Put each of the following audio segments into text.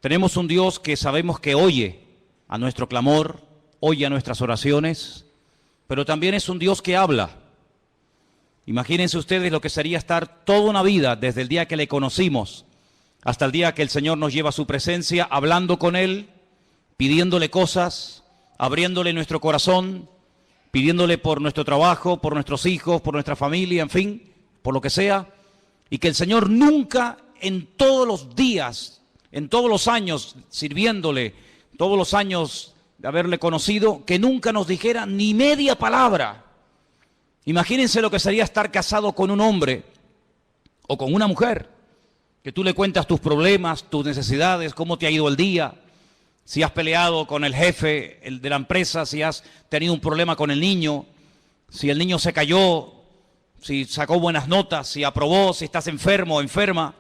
Tenemos un Dios que sabemos que oye a nuestro clamor, oye a nuestras oraciones, pero también es un Dios que habla. Imagínense ustedes lo que sería estar toda una vida, desde el día que le conocimos hasta el día que el Señor nos lleva a su presencia, hablando con Él, pidiéndole cosas, abriéndole nuestro corazón, pidiéndole por nuestro trabajo, por nuestros hijos, por nuestra familia, en fin, por lo que sea, y que el Señor nunca en todos los días, en todos los años sirviéndole, todos los años de haberle conocido, que nunca nos dijera ni media palabra. Imagínense lo que sería estar casado con un hombre o con una mujer, que tú le cuentas tus problemas, tus necesidades, cómo te ha ido el día, si has peleado con el jefe de la empresa, si has tenido un problema con el niño, si el niño se cayó, si sacó buenas notas, si aprobó, si estás enfermo o enferma,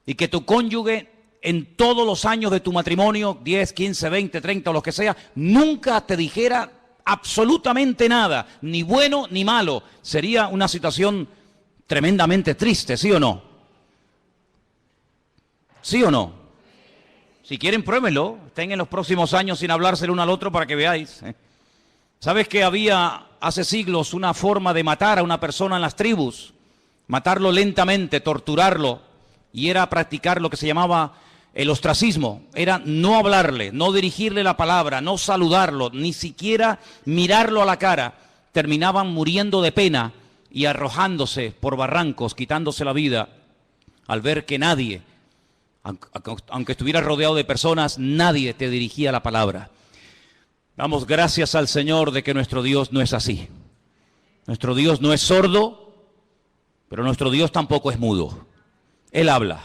y que tu cónyuge en todos los años de tu matrimonio, 10, 15, 20, 30 o lo que sea, nunca te dijera absolutamente nada, ni bueno ni malo. Sería una situación tremendamente triste, ¿sí o no? ¿Sí o no? Si quieren, pruébenlo. Estén en los próximos años sin hablarse el uno al otro para que veáis. ¿Sabes que había hace siglos una forma de matar a una persona en las tribus? Matarlo lentamente, torturarlo. Y era practicar lo que se llamaba el ostracismo. Era no hablarle, no dirigirle la palabra, no saludarlo, ni siquiera mirarlo a la cara. Terminaban muriendo de pena y arrojándose por barrancos, quitándose la vida, al ver que nadie, aunque estuviera rodeado de personas, nadie te dirigía la palabra. Damos gracias al Señor de que nuestro Dios no es así. Nuestro Dios no es sordo, pero nuestro Dios tampoco es mudo. Él habla.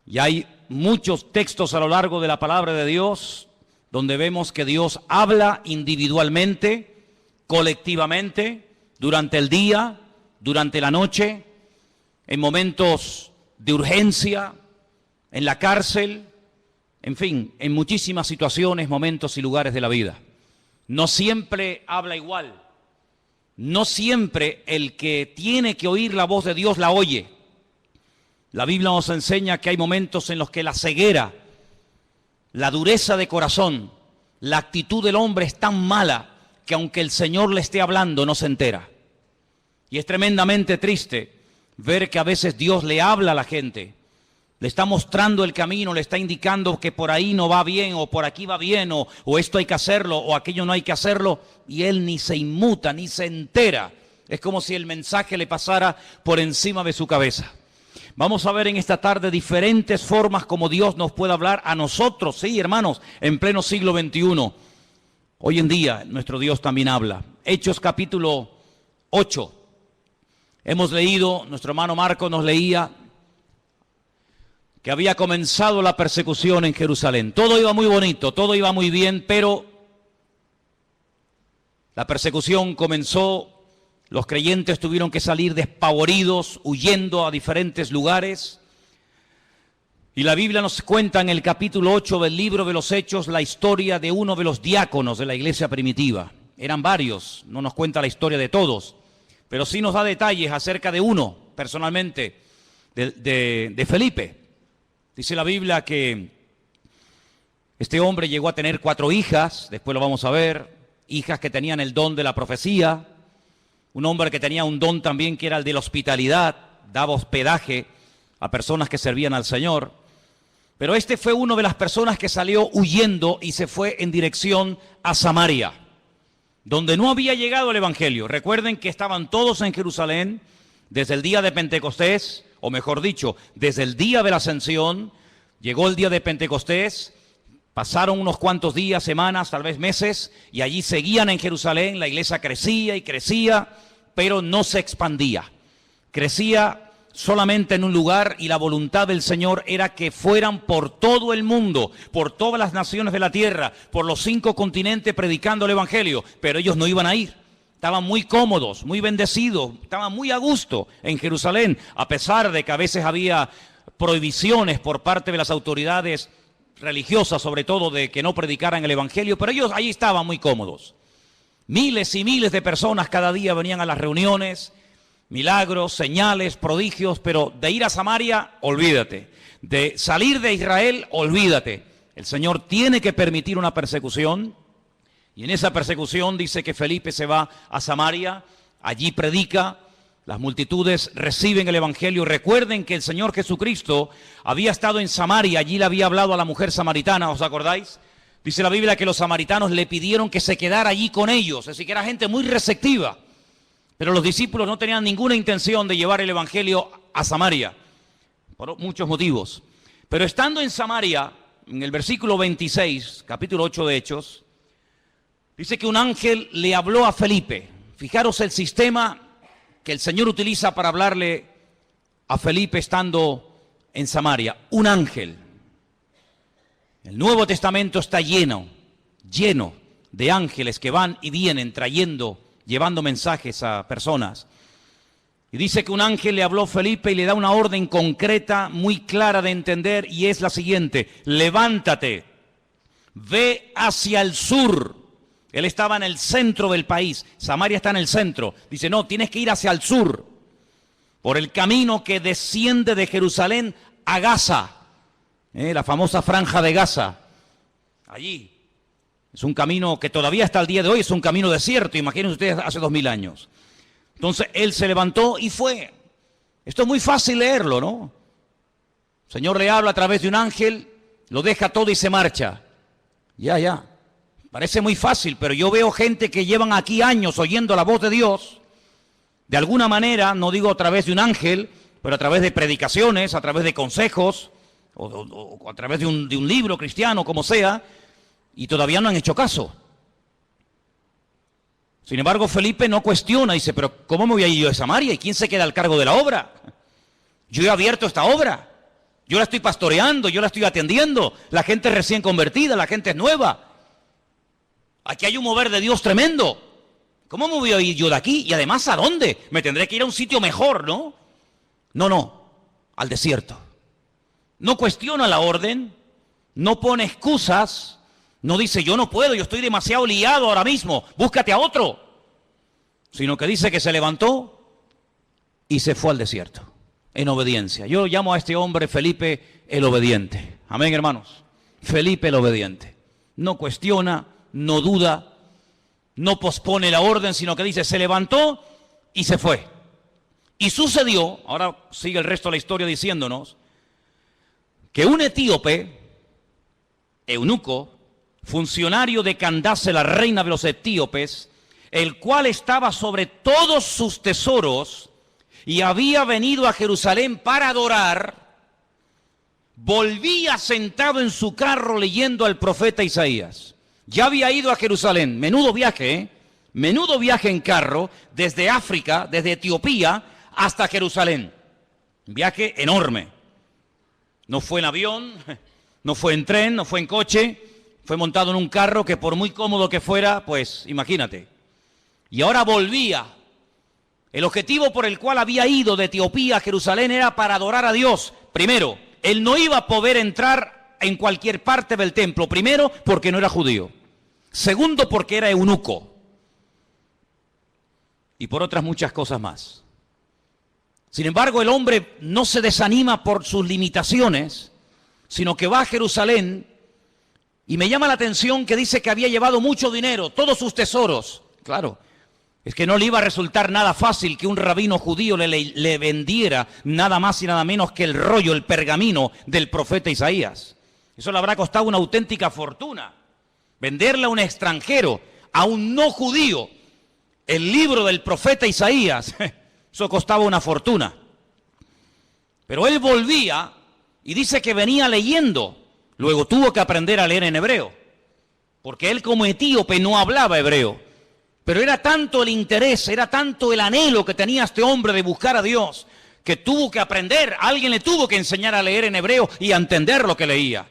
Y hay muchos textos a lo largo de la palabra de Dios donde vemos que Dios habla individualmente, colectivamente, durante el día, durante la noche, en momentos de urgencia, en la cárcel, en fin, en muchísimas situaciones, momentos y lugares de la vida. No siempre habla igual. No siempre el que tiene que oír la voz de Dios la oye. La Biblia nos enseña que hay momentos en los que la ceguera, la dureza de corazón, la actitud del hombre es tan mala que aunque el Señor le esté hablando no se entera. Y es tremendamente triste ver que a veces Dios le habla a la gente, le está mostrando el camino, le está indicando que por ahí no va bien, o por aquí va bien, o esto hay que hacerlo, o aquello no hay que hacerlo, y él ni se inmuta, ni se entera. Es como si el mensaje le pasara por encima de su cabeza. Vamos a ver en esta tarde diferentes formas como Dios nos puede hablar a nosotros, sí, hermanos, en pleno siglo XXI. Hoy en día nuestro Dios también habla. Hechos capítulo 8. Hemos leído, nuestro hermano Marco nos leía que había comenzado la persecución en Jerusalén. Todo iba muy bonito, todo iba muy bien, pero la persecución comenzó. Los creyentes tuvieron que salir despavoridos, huyendo a diferentes lugares. Y la Biblia nos cuenta en el capítulo 8 del libro de los Hechos la historia de uno de los diáconos de la iglesia primitiva. Eran varios, no nos cuenta la historia de todos, pero sí nos da detalles acerca de uno, personalmente, de Felipe. Dice la Biblia que este hombre llegó a tener 4 hijas, después lo vamos a ver, hijas que tenían el don de la profecía. Un hombre que tenía un don también que era el de la hospitalidad, daba hospedaje a personas que servían al Señor. Pero este fue una de las personas que salió huyendo y se fue en dirección a Samaria, donde no había llegado el Evangelio. Recuerden que estaban todos en Jerusalén desde el día de Pentecostés, o mejor dicho, desde el día de la Ascensión. Llegó el día de Pentecostés, pasaron unos cuantos días, semanas, tal vez meses, y allí seguían en Jerusalén. La iglesia crecía y crecía, pero no se expandía. Crecía solamente en un lugar, y la voluntad del Señor era que fueran por todo el mundo, por todas las naciones de la tierra, por los 5 continentes predicando el Evangelio, pero ellos no iban a ir. Estaban muy cómodos, muy bendecidos, estaban muy a gusto en Jerusalén, a pesar de que a veces había prohibiciones por parte de las autoridades religiosas, sobre todo, de que no predicaran el Evangelio, pero ellos allí estaban muy cómodos. Miles y miles de personas cada día venían a las reuniones, milagros, señales, prodigios, pero de ir a Samaria, olvídate. De salir de Israel, olvídate. El Señor tiene que permitir una persecución, y en esa persecución dice que Felipe se va a Samaria, allí predica, las multitudes reciben el evangelio. Recuerden que el Señor Jesucristo había estado en Samaria, allí le había hablado a la mujer samaritana, ¿os acordáis? Dice la Biblia que los samaritanos le pidieron que se quedara allí con ellos, es decir, que era gente muy receptiva. Pero los discípulos no tenían ninguna intención de llevar el evangelio a Samaria, por muchos motivos. Pero estando en Samaria, en el versículo 26, capítulo 8 de Hechos, dice que un ángel le habló a Felipe. Fijaros el sistema que el Señor utiliza para hablarle a Felipe estando en Samaria. Un ángel. El Nuevo Testamento está lleno de ángeles que van y vienen llevando mensajes a personas. Y dice que un ángel le habló a Felipe y le da una orden concreta, muy clara de entender, y es la siguiente: levántate, ve hacia el sur. Él estaba en el centro del país, Samaria está en el centro. Dice, no, tienes que ir hacia el sur, por el camino que desciende de Jerusalén a Gaza, la famosa franja de Gaza. Allí es un camino que todavía hasta el día de hoy es un camino desierto, imagínense ustedes hace 2000 años. Entonces él se levantó y fue. Esto es muy fácil leerlo, ¿no? El Señor le habla a través de un ángel, lo deja todo y se marcha. Ya. Parece muy fácil, pero yo veo gente que llevan aquí años oyendo la voz de Dios, de alguna manera, no digo a través de un ángel, pero a través de predicaciones, a través de consejos, o a través de un libro cristiano, como sea, y todavía no han hecho caso. Sin embargo, Felipe no cuestiona, dice, pero ¿cómo me voy a ir yo a Samaria? ¿Y quién se queda al cargo de la obra? Yo he abierto esta obra, yo la estoy pastoreando, yo la estoy atendiendo, la gente es recién convertida, la gente es nueva. Aquí hay un mover de Dios tremendo. ¿Cómo me voy a ir yo de aquí? Y además, ¿a dónde? Me tendré que ir a un sitio mejor, ¿no? No, al desierto. No cuestiona la orden, no pone excusas, no dice yo no puedo, yo estoy demasiado liado ahora mismo, búscate a otro. Sino que dice que se levantó y se fue al desierto, en obediencia. Yo llamo a este hombre Felipe el obediente. Amén, hermanos. Felipe el obediente. No cuestiona, no duda, no pospone la orden, sino que dice, se levantó y se fue. Y sucedió, ahora sigue el resto de la historia diciéndonos, que un etíope, eunuco, funcionario de Candace, la reina de los etíopes, el cual estaba sobre todos sus tesoros y había venido a Jerusalén para adorar, volvía sentado en su carro leyendo al profeta Isaías. Ya había ido a Jerusalén, menudo viaje en carro, desde África, desde Etiopía hasta Jerusalén. Un viaje enorme. No fue en avión, no fue en tren, no fue en coche, fue montado en un carro que por muy cómodo que fuera, pues imagínate. Y ahora volvía. El objetivo por el cual había ido de Etiopía a Jerusalén era para adorar a Dios. Primero, él no iba a poder entrar en cualquier parte del templo. Primero, porque no era judío. Segundo, porque era eunuco. Y por otras muchas cosas más. Sin embargo, el hombre no se desanima por sus limitaciones, sino que va a Jerusalén, y me llama la atención que dice que había llevado mucho dinero, todos sus tesoros. Claro, es que no le iba a resultar nada fácil que un rabino judío le vendiera nada más y nada menos que el rollo, el pergamino del profeta Isaías. Eso le habrá costado una auténtica fortuna. Venderle a un extranjero, a un no judío, el libro del profeta Isaías, eso costaba una fortuna. Pero él volvía y dice que venía leyendo. Luego tuvo que aprender a leer en hebreo, porque él como etíope no hablaba hebreo. Pero era tanto el interés, era tanto el anhelo que tenía este hombre de buscar a Dios, que tuvo que aprender, alguien le tuvo que enseñar a leer en hebreo y a entender lo que leía.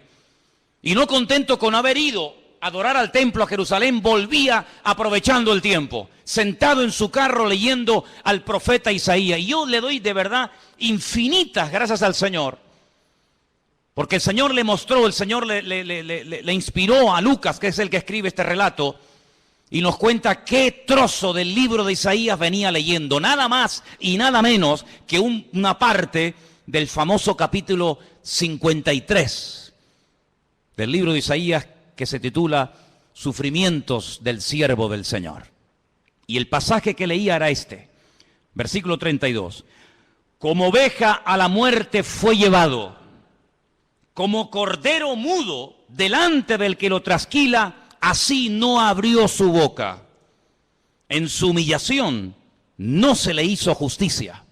Y no contento con haber ido a adorar al templo a Jerusalén, volvía aprovechando el tiempo, sentado en su carro leyendo al profeta Isaías. Y yo le doy de verdad infinitas gracias al Señor, porque el Señor le mostró, el Señor le inspiró a Lucas, que es el que escribe este relato, y nos cuenta qué trozo del libro de Isaías venía leyendo, nada más y nada menos que una parte del famoso capítulo 53 del libro de Isaías, que se titula Sufrimientos del siervo del Señor. Y el pasaje que leía era este, versículo 32. Como oveja a la muerte fue llevado, como cordero mudo delante del que lo trasquila, así no abrió su boca. En su humillación no se le hizo justicia.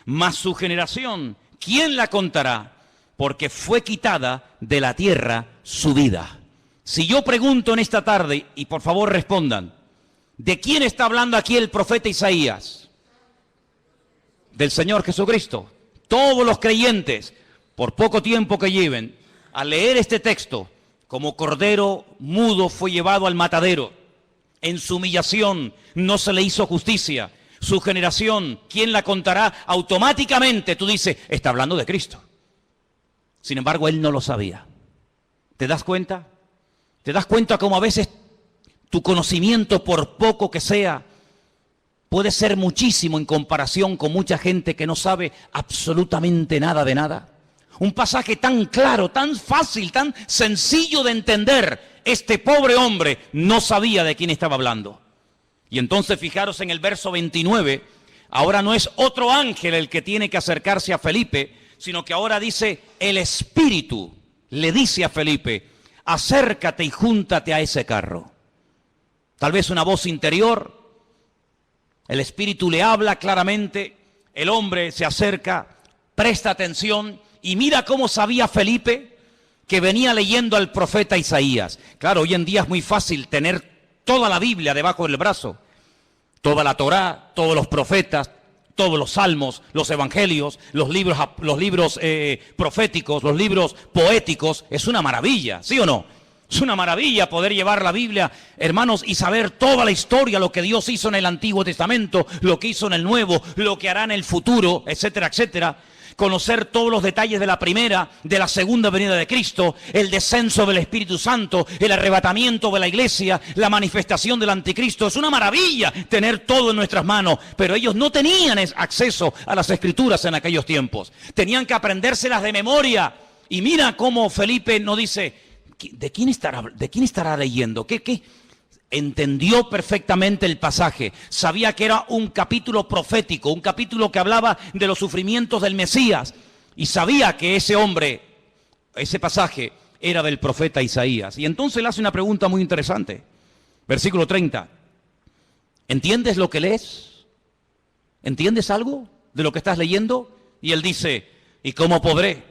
Mas su generación, ¿quién la contará? Porque fue quitada de la tierra su vida. Si yo pregunto en esta tarde, y por favor respondan, ¿de quién está hablando aquí el profeta Isaías? Del Señor Jesucristo. Todos los creyentes, por poco tiempo que lleven, al leer este texto, como cordero mudo fue llevado al matadero. En su humillación no se le hizo justicia. Su generación, ¿quién la contará? Automáticamente tú dices, está hablando de Cristo. Sin embargo, él no lo sabía. ¿Te das cuenta? ¿Te das cuenta cómo a veces tu conocimiento, por poco que sea, puede ser muchísimo en comparación con mucha gente que no sabe absolutamente nada de nada? Un pasaje tan claro, tan fácil, tan sencillo de entender. Este pobre hombre no sabía de quién estaba hablando. Y entonces fijaros en el verso 29, ahora no es otro ángel el que tiene que acercarse a Felipe, sino que ahora dice, el Espíritu le dice a Felipe, acércate y júntate a ese carro. Tal vez una voz interior, el Espíritu le habla claramente, el hombre se acerca, presta atención y mira cómo sabía Felipe que venía leyendo al profeta Isaías. Claro, hoy en día es muy fácil tener toda la Biblia debajo del brazo, toda la Torá, todos los profetas, todos los salmos, los evangelios, los libros proféticos, los libros poéticos. Es una maravilla, ¿sí o no? Es una maravilla poder llevar la Biblia, hermanos, y saber toda la historia, lo que Dios hizo en el Antiguo Testamento, lo que hizo en el Nuevo, lo que hará en el futuro, etcétera, etcétera. Conocer todos los detalles de la primera, de la segunda venida de Cristo, el descenso del Espíritu Santo, el arrebatamiento de la iglesia, la manifestación del anticristo. Es una maravilla tener todo en nuestras manos, pero ellos no tenían acceso a las Escrituras en aquellos tiempos. Tenían que aprendérselas de memoria. Y mira cómo Felipe nos dice, ¿de quién estará leyendo? ¿Qué? Entendió perfectamente el pasaje, sabía que era un capítulo profético, un capítulo que hablaba de los sufrimientos del Mesías, y sabía que ese hombre, ese pasaje, era del profeta Isaías. Y entonces le hace una pregunta muy interesante. Versículo 30. ¿Entiendes lo que lees? ¿Entiendes algo de lo que estás leyendo? Y él dice, ¿y cómo podré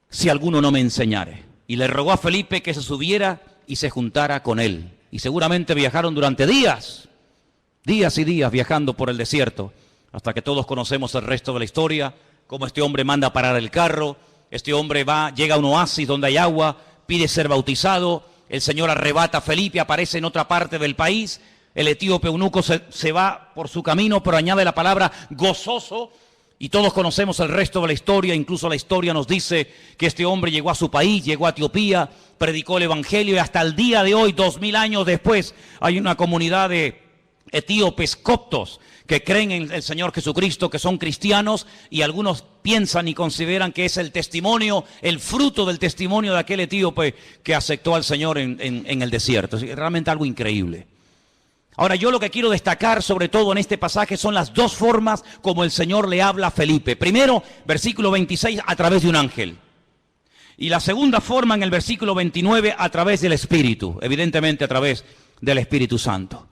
si alguno no me enseñare? Y le rogó a Felipe que se subiera y se juntara con él. Y seguramente viajaron durante días y días viajando por el desierto, hasta que todos conocemos el resto de la historia, cómo este hombre manda parar el carro, este hombre llega a un oasis donde hay agua, pide ser bautizado, el Señor arrebata a Felipe, aparece en otra parte del país, el etíope eunuco se va por su camino, pero añade la palabra gozoso, y todos conocemos el resto de la historia. Incluso la historia nos dice que este hombre llegó a su país, llegó a Etiopía, predicó el evangelio, y hasta el día de hoy, 2000 años después, hay una comunidad de etíopes coptos que creen en el Señor Jesucristo, que son cristianos, y algunos piensan y consideran que es el testimonio, el fruto del testimonio de aquel etíope que aceptó al Señor en el desierto. Es realmente algo increíble. Ahora, yo lo que quiero destacar sobre todo en este pasaje son las dos formas como el Señor le habla a Felipe. Primero, versículo 26, a través de un ángel. Y la segunda forma en el versículo 29, a través del Espíritu, evidentemente a través del Espíritu Santo.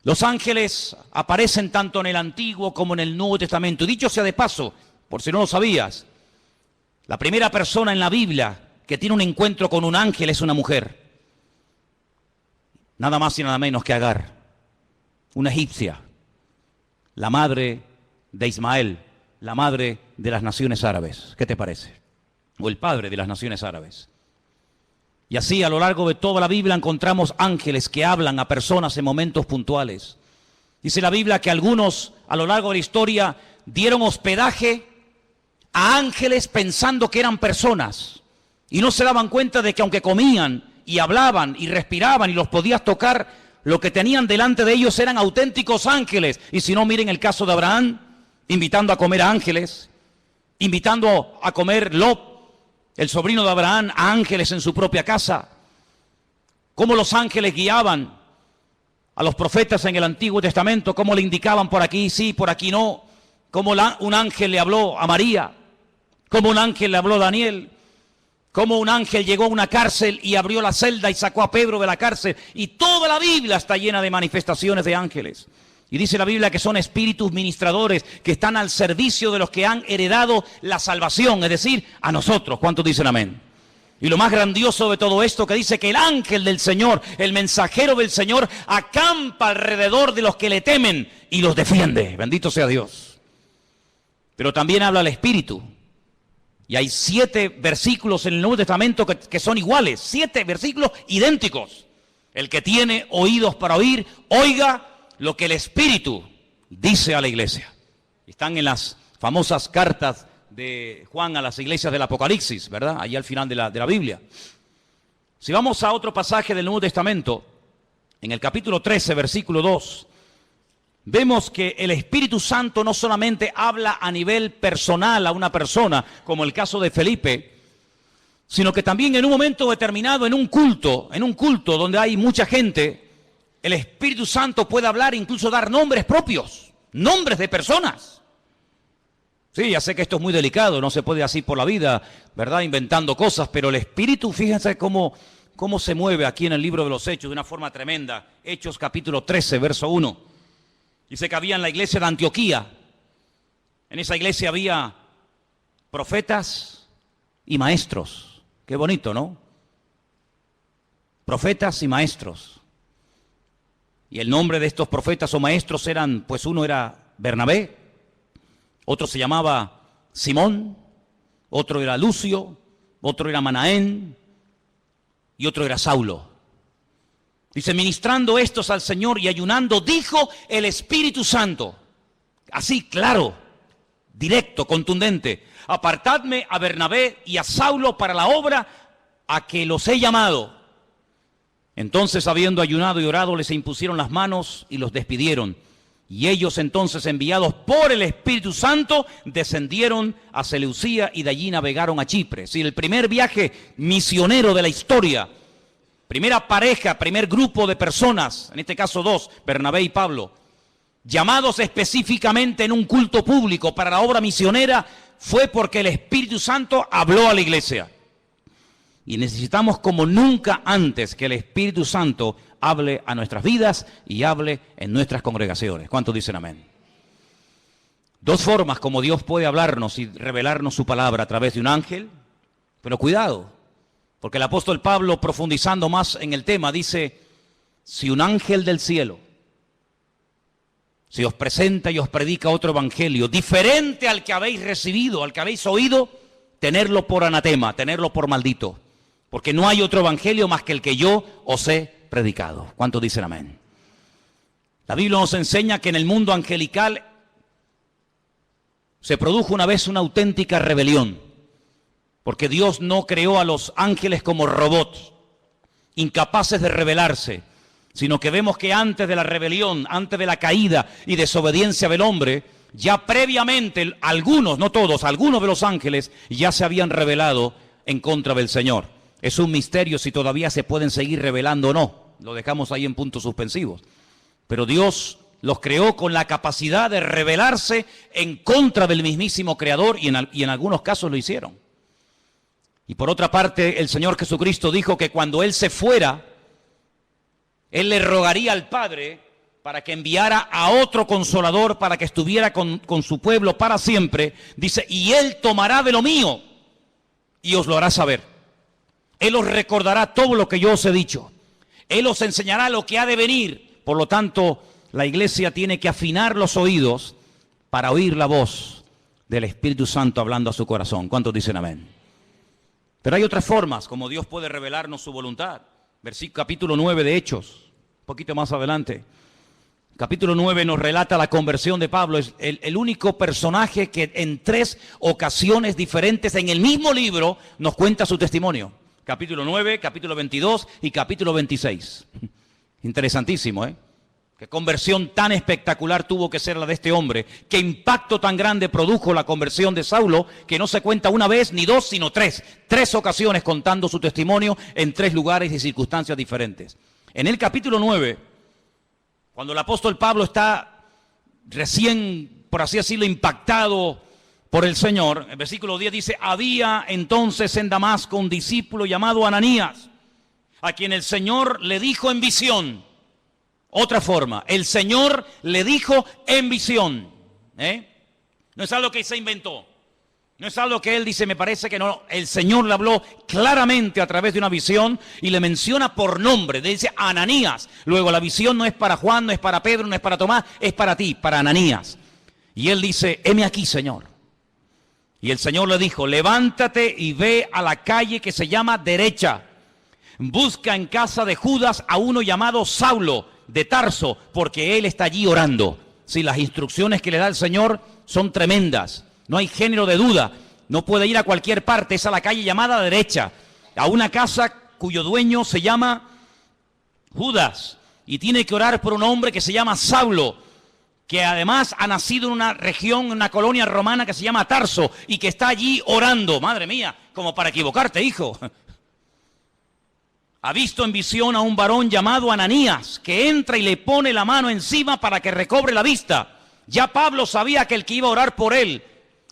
Los ángeles aparecen tanto en el Antiguo como en el Nuevo Testamento. Y dicho sea de paso, por si no lo sabías, la primera persona en la Biblia que tiene un encuentro con un ángel es una mujer. Nada más y nada menos que Agar, una egipcia, la madre de Ismael, la madre de las naciones árabes. ¿Qué te parece? O el padre de las naciones árabes. Y así a lo largo de toda la Biblia encontramos ángeles que hablan a personas en momentos puntuales. Dice la Biblia que algunos a lo largo de la historia dieron hospedaje a ángeles pensando que eran personas. Y no se daban cuenta de que aunque comían y hablaban y respiraban y los podías tocar, Lo que tenían delante de ellos eran auténticos ángeles. Y si no, miren el caso de Abraham, invitando a comer a ángeles, invitando a comer Lot, el sobrino de Abraham, a ángeles en su propia casa. Cómo los ángeles guiaban a los profetas en el Antiguo Testamento, cómo le indicaban por aquí sí, por aquí no. Cómo un ángel le habló a María, cómo un ángel le habló a Daniel, cómo un ángel llegó a una cárcel y abrió la celda y sacó a Pedro de la cárcel. Y toda la Biblia está llena de manifestaciones de ángeles. Y dice la Biblia que son espíritus ministradores que están al servicio de los que han heredado la salvación, es decir, a nosotros. ¿Cuántos dicen amén? Y lo más grandioso de todo esto que dice que el ángel del Señor, el mensajero del Señor, acampa alrededor de los que le temen y los defiende. Bendito sea Dios. Pero también habla el Espíritu. Y hay 7 versículos en el Nuevo Testamento que son iguales, 7 versículos idénticos. El que tiene oídos para oír, oiga lo que el Espíritu dice a la iglesia. Están en las famosas cartas de Juan a las iglesias del Apocalipsis, ¿verdad? Allí al final de la Biblia. Si vamos a otro pasaje del Nuevo Testamento, en el capítulo 13, versículo 2, vemos que el Espíritu Santo no solamente habla a nivel personal a una persona, como el caso de Felipe, sino que también en un momento determinado, en un culto donde hay mucha gente, el Espíritu Santo puede hablar e incluso dar nombres propios, nombres de personas. Sí, ya sé que esto es muy delicado, no se puede así por la vida, ¿verdad? Inventando cosas, pero el Espíritu, fíjense cómo se mueve aquí en el libro de los Hechos de una forma tremenda. Hechos capítulo 13, verso 1. Dice que había en la iglesia de Antioquía, en esa iglesia había profetas y maestros. Qué bonito, ¿no? Profetas y maestros. Y el nombre de estos profetas o maestros eran, pues uno era Bernabé, otro se llamaba Simón, otro era Lucio, otro era Manaén y otro era Saulo. Dice, ministrando estos al Señor y ayunando, dijo el Espíritu Santo, así claro, directo, contundente, apartadme a Bernabé y a Saulo para la obra a que los he llamado. Entonces, habiendo ayunado y orado, les impusieron las manos y los despidieron. Y ellos entonces, enviados por el Espíritu Santo, descendieron a Seleucía y de allí navegaron a Chipre. Sí, el primer viaje misionero de la historia. Primera pareja, primer grupo de personas, en este caso 2, Bernabé y Pablo, llamados específicamente en un culto público para la obra misionera, fue porque el Espíritu Santo habló a la iglesia. Y necesitamos como nunca antes que el Espíritu Santo hable a nuestras vidas y hable en nuestras congregaciones. ¿Cuántos dicen amén? 2 formas como Dios puede hablarnos y revelarnos su palabra a través de un ángel, pero cuidado. Porque el apóstol Pablo, profundizando más en el tema, dice, si un ángel del cielo se os presenta y os predica otro evangelio, diferente al que habéis recibido, al que habéis oído, tenerlo por anatema, tenerlo por maldito. Porque no hay otro evangelio más que el que yo os he predicado. ¿Cuántos dicen amén? La Biblia nos enseña que en el mundo angelical se produjo una vez una auténtica rebelión. Porque Dios no creó a los ángeles como robots, incapaces de rebelarse, sino que vemos que antes de la rebelión, antes de la caída y desobediencia del hombre, ya previamente algunos, no todos, algunos de los ángeles ya se habían rebelado en contra del Señor. Es un misterio si todavía se pueden seguir rebelando o no, lo dejamos ahí en puntos suspensivos. Pero Dios los creó con la capacidad de rebelarse en contra del mismísimo Creador y en algunos casos lo hicieron. Y por otra parte, el Señor Jesucristo dijo que cuando Él se fuera, Él le rogaría al Padre para que enviara a otro Consolador para que estuviera con su pueblo para siempre. Dice, y Él tomará de lo mío y os lo hará saber. Él os recordará todo lo que yo os he dicho. Él os enseñará lo que ha de venir. Por lo tanto, la iglesia tiene que afinar los oídos para oír la voz del Espíritu Santo hablando a su corazón. ¿Cuántos dicen amén? Pero hay otras formas como Dios puede revelarnos su voluntad. Capítulo 9 de Hechos, un poquito más adelante. Capítulo 9 nos relata la conversión de Pablo. Es el único personaje que en 3 ocasiones diferentes en el mismo libro nos cuenta su testimonio. Capítulo 9, capítulo 22 y capítulo 26. Interesantísimo, ¿eh? Qué conversión tan espectacular tuvo que ser la de este hombre. Qué impacto tan grande produjo la conversión de Saulo, que no se cuenta una vez ni dos, sino tres. 3 ocasiones contando su testimonio en 3 lugares y circunstancias diferentes. En el capítulo 9, cuando el apóstol Pablo está recién, por así decirlo, impactado por el Señor, el versículo 10 dice: había entonces en Damasco un discípulo llamado Ananías, a quien el Señor le dijo en visión. Otra forma, el Señor le dijo en visión. No es algo que se inventó. No es algo que él dice, me parece que no. El Señor le habló claramente a través de una visión y le menciona por nombre. Le dice Ananías. Luego la visión no es para Juan, no es para Pedro, no es para Tomás, es para ti, para Ananías. Y él dice: heme aquí, Señor. Y el Señor le dijo: levántate y ve a la calle que se llama Derecha. Busca en casa de Judas a uno llamado Saulo de Tarso, porque él está allí orando. Sí, las instrucciones que le da el Señor son tremendas. No hay género de duda. No puede ir a cualquier parte. Es a la calle llamada Derecha, a una casa cuyo dueño se llama Judas. Y tiene que orar por un hombre que se llama Saulo, que además ha nacido en una región, en una colonia romana que se llama Tarso, y que está allí orando. Madre mía, como para equivocarte, hijo. Ha visto en visión a un varón llamado Ananías, que entra y le pone la mano encima para que recobre la vista. Ya Pablo sabía que el que iba a orar por él,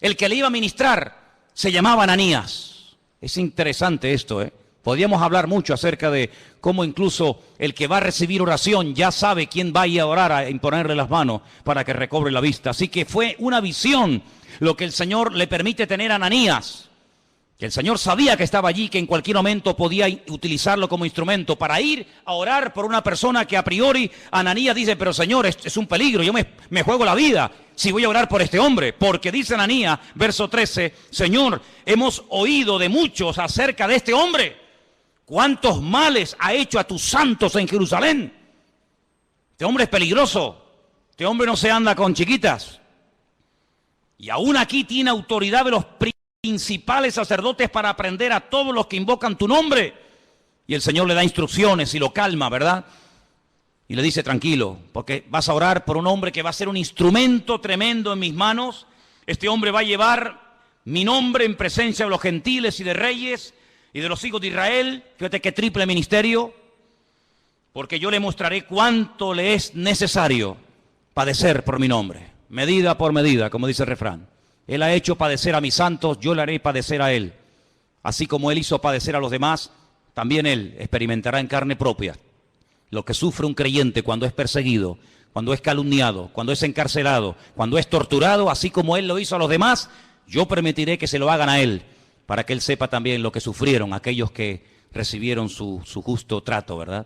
el que le iba a ministrar, se llamaba Ananías. Es interesante esto, ¿eh? Podríamos hablar mucho acerca de cómo incluso el que va a recibir oración ya sabe quién va a ir a orar, a imponerle las manos para que recobre la vista. Así que fue una visión lo que el Señor le permite tener a Ananías. Que el Señor sabía que estaba allí, que en cualquier momento podía utilizarlo como instrumento para ir a orar por una persona que a priori Ananías dice: pero Señor, es un peligro, yo me juego la vida si voy a orar por este hombre. Porque dice Ananías, verso 13, Señor, hemos oído de muchos acerca de este hombre. ¿Cuántos males ha hecho a tus santos en Jerusalén? Este hombre es peligroso, este hombre no se anda con chiquitas. Y aún aquí tiene autoridad de los principales sacerdotes para aprender a todos los que invocan tu nombre. Y el Señor le da instrucciones y lo calma, ¿verdad? Y le dice: tranquilo, porque vas a orar por un hombre que va a ser un instrumento tremendo en mis manos. Este hombre va a llevar mi nombre en presencia de los gentiles y de reyes y de los hijos de Israel. Fíjate qué triple ministerio. Porque yo le mostraré cuánto le es necesario padecer por mi nombre. Medida por medida, como dice el refrán. Él ha hecho padecer a mis santos, yo le haré padecer a él. Así como él hizo padecer a los demás, también él experimentará en carne propia lo que sufre un creyente cuando es perseguido, cuando es calumniado, cuando es encarcelado, cuando es torturado. Así como él lo hizo a los demás, yo permitiré que se lo hagan a él, para que él sepa también lo que sufrieron aquellos que recibieron su justo trato, ¿verdad?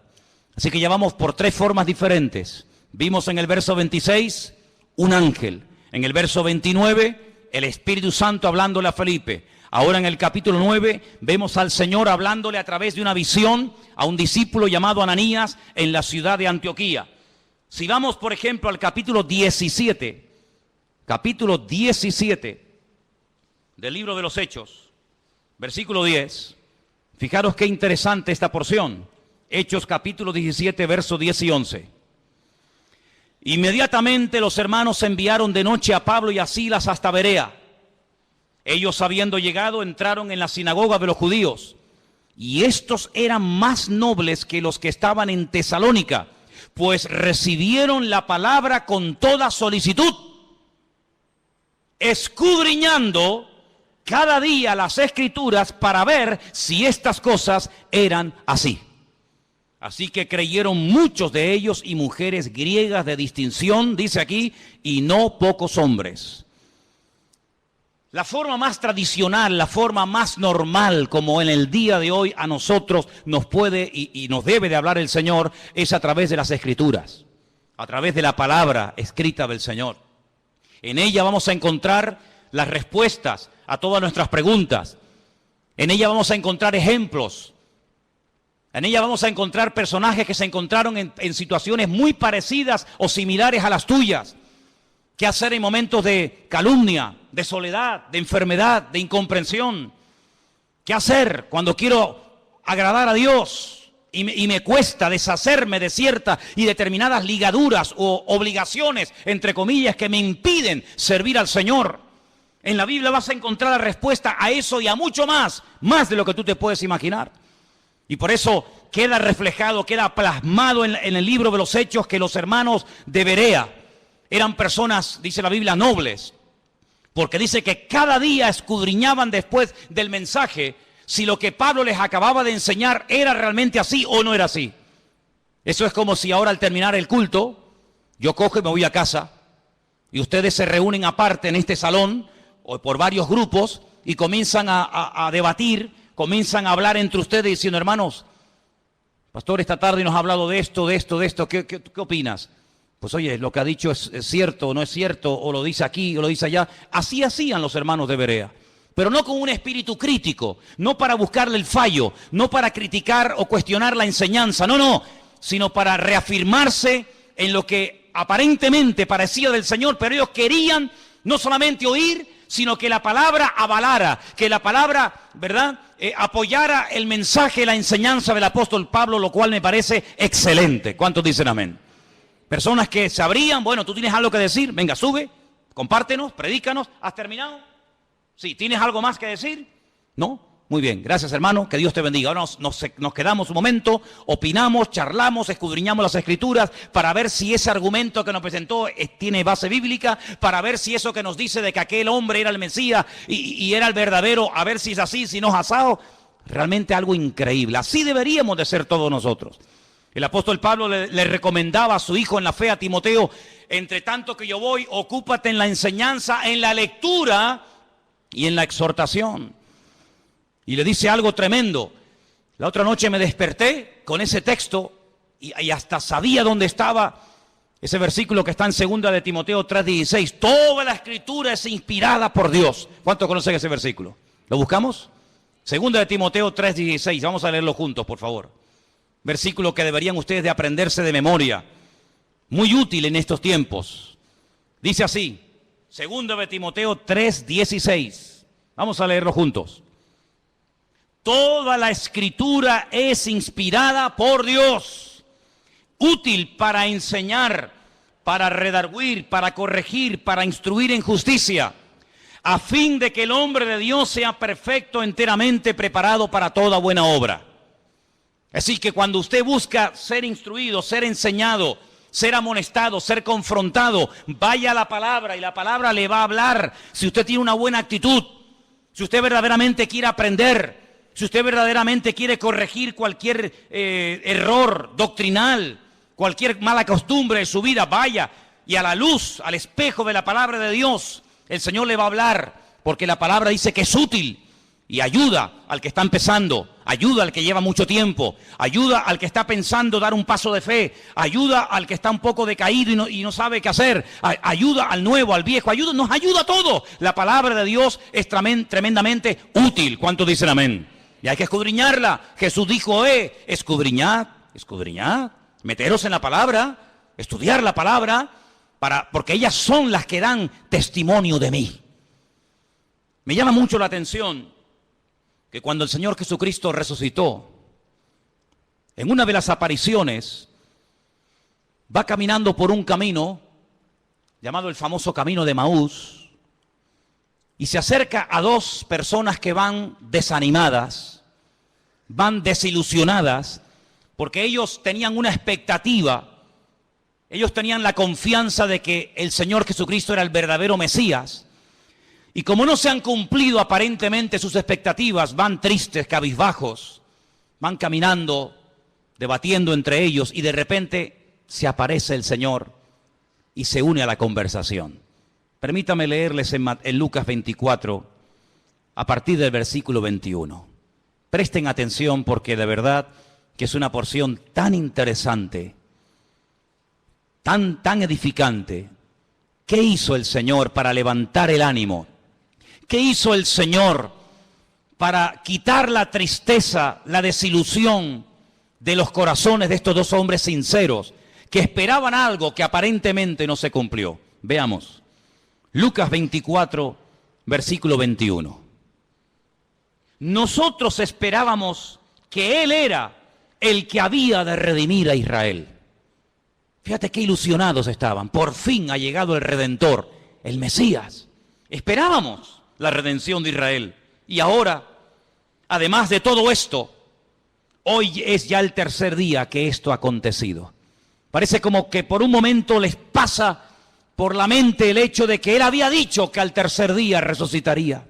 Así que ya vamos por 3 formas diferentes. Vimos en el verso 26 un ángel, en el verso 29 el Espíritu Santo hablándole a Felipe. Ahora en el capítulo 9 vemos al Señor hablándole a través de una visión a un discípulo llamado Ananías en la ciudad de Antioquía. Si vamos, por ejemplo, al capítulo 17 del libro de los Hechos, versículo 10, fijaros qué interesante esta porción. Hechos capítulo 17, versos 10 y 11. Inmediatamente los hermanos enviaron de noche a Pablo y a Silas hasta Berea. Ellos, habiendo llegado, entraron en la sinagoga de los judíos. Y estos eran más nobles que los que estaban en Tesalónica, pues recibieron la palabra con toda solicitud, escudriñando cada día las Escrituras para ver si estas cosas eran así. Así que creyeron muchos de ellos y mujeres griegas de distinción, dice aquí, y no pocos hombres. La forma más tradicional, la forma más normal, como en el día de hoy a nosotros nos puede y nos debe de hablar el Señor, es a través de las Escrituras, a través de la palabra escrita del Señor. En ella vamos a encontrar las respuestas a todas nuestras preguntas. En ella vamos a encontrar ejemplos. En ella vamos a encontrar personajes que se encontraron en situaciones muy parecidas o similares a las tuyas. ¿Qué hacer en momentos de calumnia, de soledad, de enfermedad, de incomprensión? ¿Qué hacer cuando quiero agradar a Dios? y me cuesta deshacerme de ciertas y determinadas ligaduras o obligaciones, entre comillas, que me impiden servir al Señor. En la Biblia vas a encontrar la respuesta a eso y a mucho más de lo que tú te puedes imaginar. Y por eso queda reflejado, queda plasmado en el libro de los Hechos que los hermanos de Berea eran personas, dice la Biblia, nobles. Porque dice que cada día escudriñaban después del mensaje si lo que Pablo les acababa de enseñar era realmente así o no era así. Eso es como si ahora al terminar el culto, yo cojo y me voy a casa y ustedes se reúnen aparte en este salón o por varios grupos y comienzan a debatir, comienzan a hablar entre ustedes diciendo, hermanos, pastor, esta tarde nos ha hablado de esto, ¿qué opinas? Pues oye, lo que ha dicho es cierto o no es cierto, o lo dice aquí o lo dice allá. Así hacían los hermanos de Berea. Pero no con un espíritu crítico, no para buscarle el fallo, no para criticar o cuestionar la enseñanza, no, sino para reafirmarse en lo que aparentemente parecía del Señor, pero ellos querían no solamente oír, sino que la palabra avalara, que la palabra, ¿verdad?, apoyara el mensaje, la enseñanza del apóstol Pablo, lo cual me parece excelente. ¿Cuántos dicen amén? Personas que sabrían, bueno, tú tienes algo que decir, venga, sube, compártenos, predícanos, ¿has terminado? Sí, ¿tienes algo más que decir? ¿No? Muy bien, gracias hermano, que Dios te bendiga. Ahora nos quedamos un momento, opinamos, charlamos, escudriñamos las Escrituras para ver si ese argumento que nos presentó tiene base bíblica, para ver si eso que nos dice de que aquel hombre era el Mesías y era el verdadero, a ver si es así, si no es asado. Realmente algo increíble, así deberíamos de ser todos nosotros. El apóstol Pablo le recomendaba a su hijo en la fe, a Timoteo, entre tanto que yo voy, ocúpate en la enseñanza, en la lectura y en la exhortación. Y le dice algo tremendo. La otra noche me desperté con ese texto y hasta sabía dónde estaba ese versículo que está en 2 de Timoteo 3:16. Toda la Escritura es inspirada por Dios. ¿Cuántos conocen ese versículo? ¿Lo buscamos? 2 de Timoteo 3:16. Vamos a leerlo juntos, por favor. Versículo que deberían ustedes de aprenderse de memoria. Muy útil en estos tiempos. Dice así, 2 de Timoteo 3:16. Vamos a leerlo juntos. Toda la Escritura es inspirada por Dios, útil para enseñar, para redarguir, para corregir, para instruir en justicia, a fin de que el hombre de Dios sea perfecto, enteramente preparado para toda buena obra. Así que cuando usted busca ser instruido, ser enseñado, ser amonestado, ser confrontado, vaya a la palabra y la palabra le va a hablar. Si usted tiene una buena actitud, si usted verdaderamente quiere aprender, si usted verdaderamente quiere corregir cualquier error doctrinal, cualquier mala costumbre de su vida, vaya y a la luz, al espejo de la palabra de Dios, el Señor le va a hablar, porque la palabra dice que es útil y ayuda al que está empezando, ayuda al que lleva mucho tiempo, ayuda al que está pensando dar un paso de fe, ayuda al que está un poco decaído y no sabe qué hacer, ayuda al nuevo, al viejo, nos ayuda a todos. La palabra de Dios es tremendamente útil. ¿Cuántos dicen amén? Y hay que escudriñarla. Jesús dijo, escudriñad, meteros en la palabra, estudiar la palabra, porque ellas son las que dan testimonio de mí. Me llama mucho la atención que cuando el Señor Jesucristo resucitó, en una de las apariciones, va caminando por un camino llamado el famoso camino de Emaús, y se acerca a dos personas que van desanimadas, van desilusionadas, porque ellos tenían una expectativa, ellos tenían la confianza de que el Señor Jesucristo era el verdadero Mesías, y como no se han cumplido aparentemente sus expectativas, van tristes, cabizbajos, van caminando, debatiendo entre ellos, y de repente se aparece el Señor y se une a la conversación. Permítame leerles en Lucas 24, a partir del versículo 21. Presten atención porque de verdad que es una porción tan interesante, tan edificante. ¿Qué hizo el Señor para levantar el ánimo? ¿Qué hizo el Señor para quitar la tristeza, la desilusión de los corazones de estos dos hombres sinceros que esperaban algo que aparentemente no se cumplió? Veamos. Lucas 24, versículo 21. Nosotros esperábamos que Él era el que había de redimir a Israel. Fíjate qué ilusionados estaban. Por fin ha llegado el Redentor, el Mesías. Esperábamos la redención de Israel. Y ahora, además de todo esto, hoy es ya el tercer día que esto ha acontecido. Parece como que por un momento les pasa por la mente el hecho de que él había dicho que al tercer día resucitaría.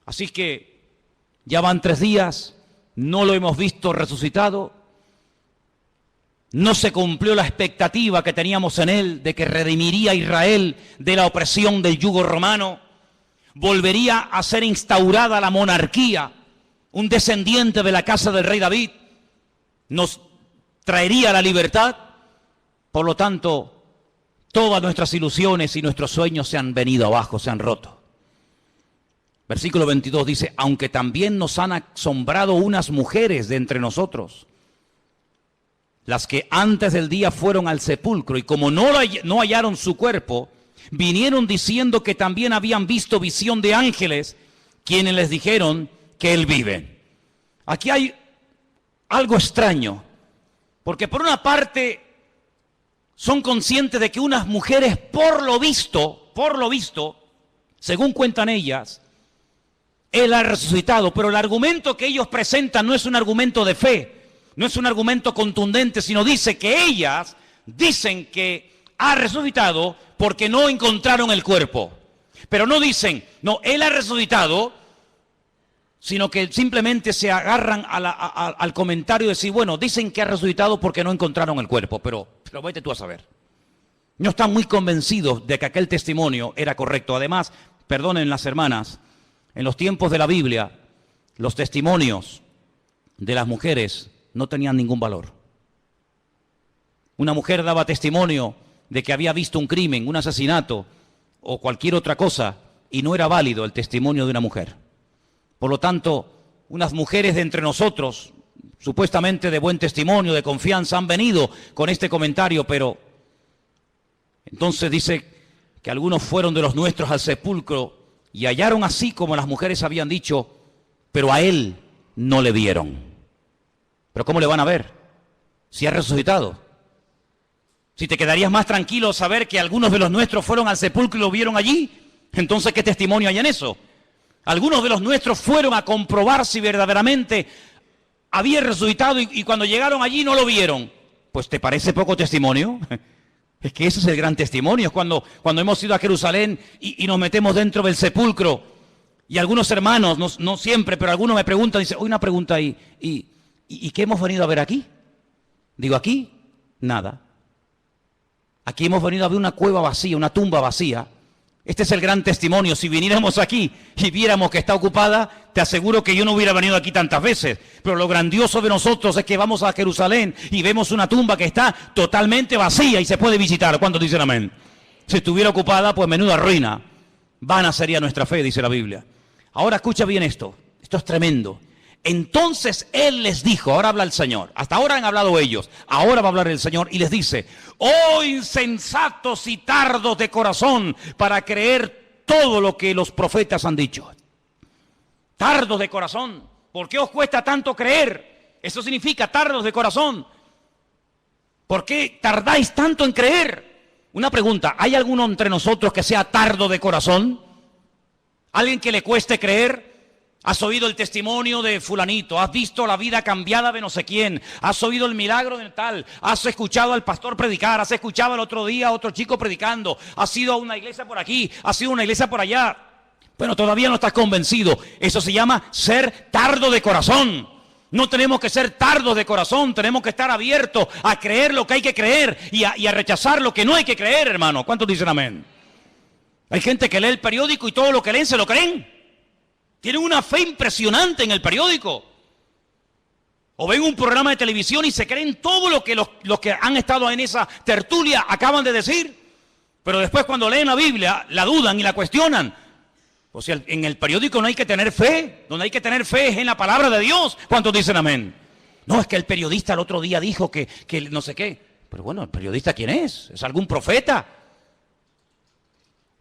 Así que ya van 3 días, no lo hemos visto resucitado. No se cumplió la expectativa que teníamos en él de que redimiría a Israel de la opresión del yugo romano. Volvería a ser instaurada la monarquía. Un descendiente de la casa del rey David nos traería la libertad. Por lo tanto, todas nuestras ilusiones y nuestros sueños se han venido abajo, se han roto. Versículo 22 dice, aunque también nos han asombrado unas mujeres de entre nosotros, las que antes del día fueron al sepulcro y como no hallaron su cuerpo, vinieron diciendo que también habían visto visión de ángeles, quienes les dijeron que él vive. Aquí hay algo extraño, porque por una parte son conscientes de que unas mujeres por lo visto, según cuentan ellas, él ha resucitado, pero el argumento que ellos presentan no es un argumento de fe, no es un argumento contundente, sino dice que ellas dicen que ha resucitado porque no encontraron el cuerpo. Pero no dicen, no, él ha resucitado, sino que simplemente se agarran al comentario de decir, bueno, dicen que ha resucitado porque no encontraron el cuerpo, pero vete tú a saber. No están muy convencidos de que aquel testimonio era correcto. Además, perdonen las hermanas, en los tiempos de la Biblia, los testimonios de las mujeres no tenían ningún valor. Una mujer daba testimonio de que había visto un crimen, un asesinato o cualquier otra cosa y no era válido el testimonio de una mujer. Por lo tanto, unas mujeres de entre nosotros, supuestamente de buen testimonio, de confianza, han venido con este comentario, pero entonces dice que algunos fueron de los nuestros al sepulcro y hallaron así como las mujeres habían dicho, pero a él no le vieron. ¿Pero cómo le van a ver si ha resucitado? Si te quedarías más tranquilo saber que algunos de los nuestros fueron al sepulcro y lo vieron allí, entonces ¿qué testimonio hay en eso? Algunos de los nuestros fueron a comprobar si verdaderamente había resucitado y cuando llegaron allí no lo vieron. Pues ¿te parece poco testimonio? Es que ese es el gran testimonio. Es cuando hemos ido a Jerusalén y nos metemos dentro del sepulcro y algunos hermanos, no siempre, pero algunos me preguntan, dicen, hoy una pregunta ahí, ¿y qué hemos venido a ver aquí? Digo, aquí, nada. Aquí hemos venido a ver una cueva vacía, una tumba vacía. Este es el gran testimonio. Si viniéramos aquí y viéramos que está ocupada, te aseguro que yo no hubiera venido aquí tantas veces. Pero lo grandioso de nosotros es que vamos a Jerusalén y vemos una tumba que está totalmente vacía y se puede visitar. ¿Cuántos dicen amén? Si estuviera ocupada, pues menuda ruina. Vana sería nuestra fe, dice la Biblia. Ahora escucha bien esto. Esto es tremendo. Entonces él les dijo, ahora habla el Señor, hasta ahora han hablado ellos, ahora va a hablar el Señor y les dice, oh insensatos y tardos de corazón para creer todo lo que los profetas han dicho. Tardos de corazón, ¿por qué os cuesta tanto creer? Eso significa tardos de corazón. ¿Por qué tardáis tanto en creer? Una pregunta, ¿hay alguno entre nosotros que sea tardo de corazón? ¿Alguien que le cueste creer? Has oído el testimonio de fulanito, has visto la vida cambiada de no sé quién, has oído el milagro de tal, has escuchado al pastor predicar, has escuchado el otro día a otro chico predicando, has ido a una iglesia por aquí, has ido a una iglesia por allá. Bueno, todavía no estás convencido. Eso se llama ser tardo de corazón. No tenemos que ser tardos de corazón, tenemos que estar abiertos a creer lo que hay que creer y a rechazar lo que no hay que creer, hermano. ¿Cuántos dicen amén? Hay gente que lee el periódico y todo lo que leen se lo creen. Tienen una fe impresionante en el periódico. O ven un programa de televisión y se creen todo lo que los que han estado en esa tertulia acaban de decir. Pero después cuando leen la Biblia, la dudan y la cuestionan. O sea, en el periódico no hay que tener fe. Donde hay que tener fe es en la palabra de Dios. ¿Cuántos dicen amén? No, es que el periodista el otro día dijo que no sé qué. Pero bueno, ¿el periodista quién es? ¿Es algún profeta?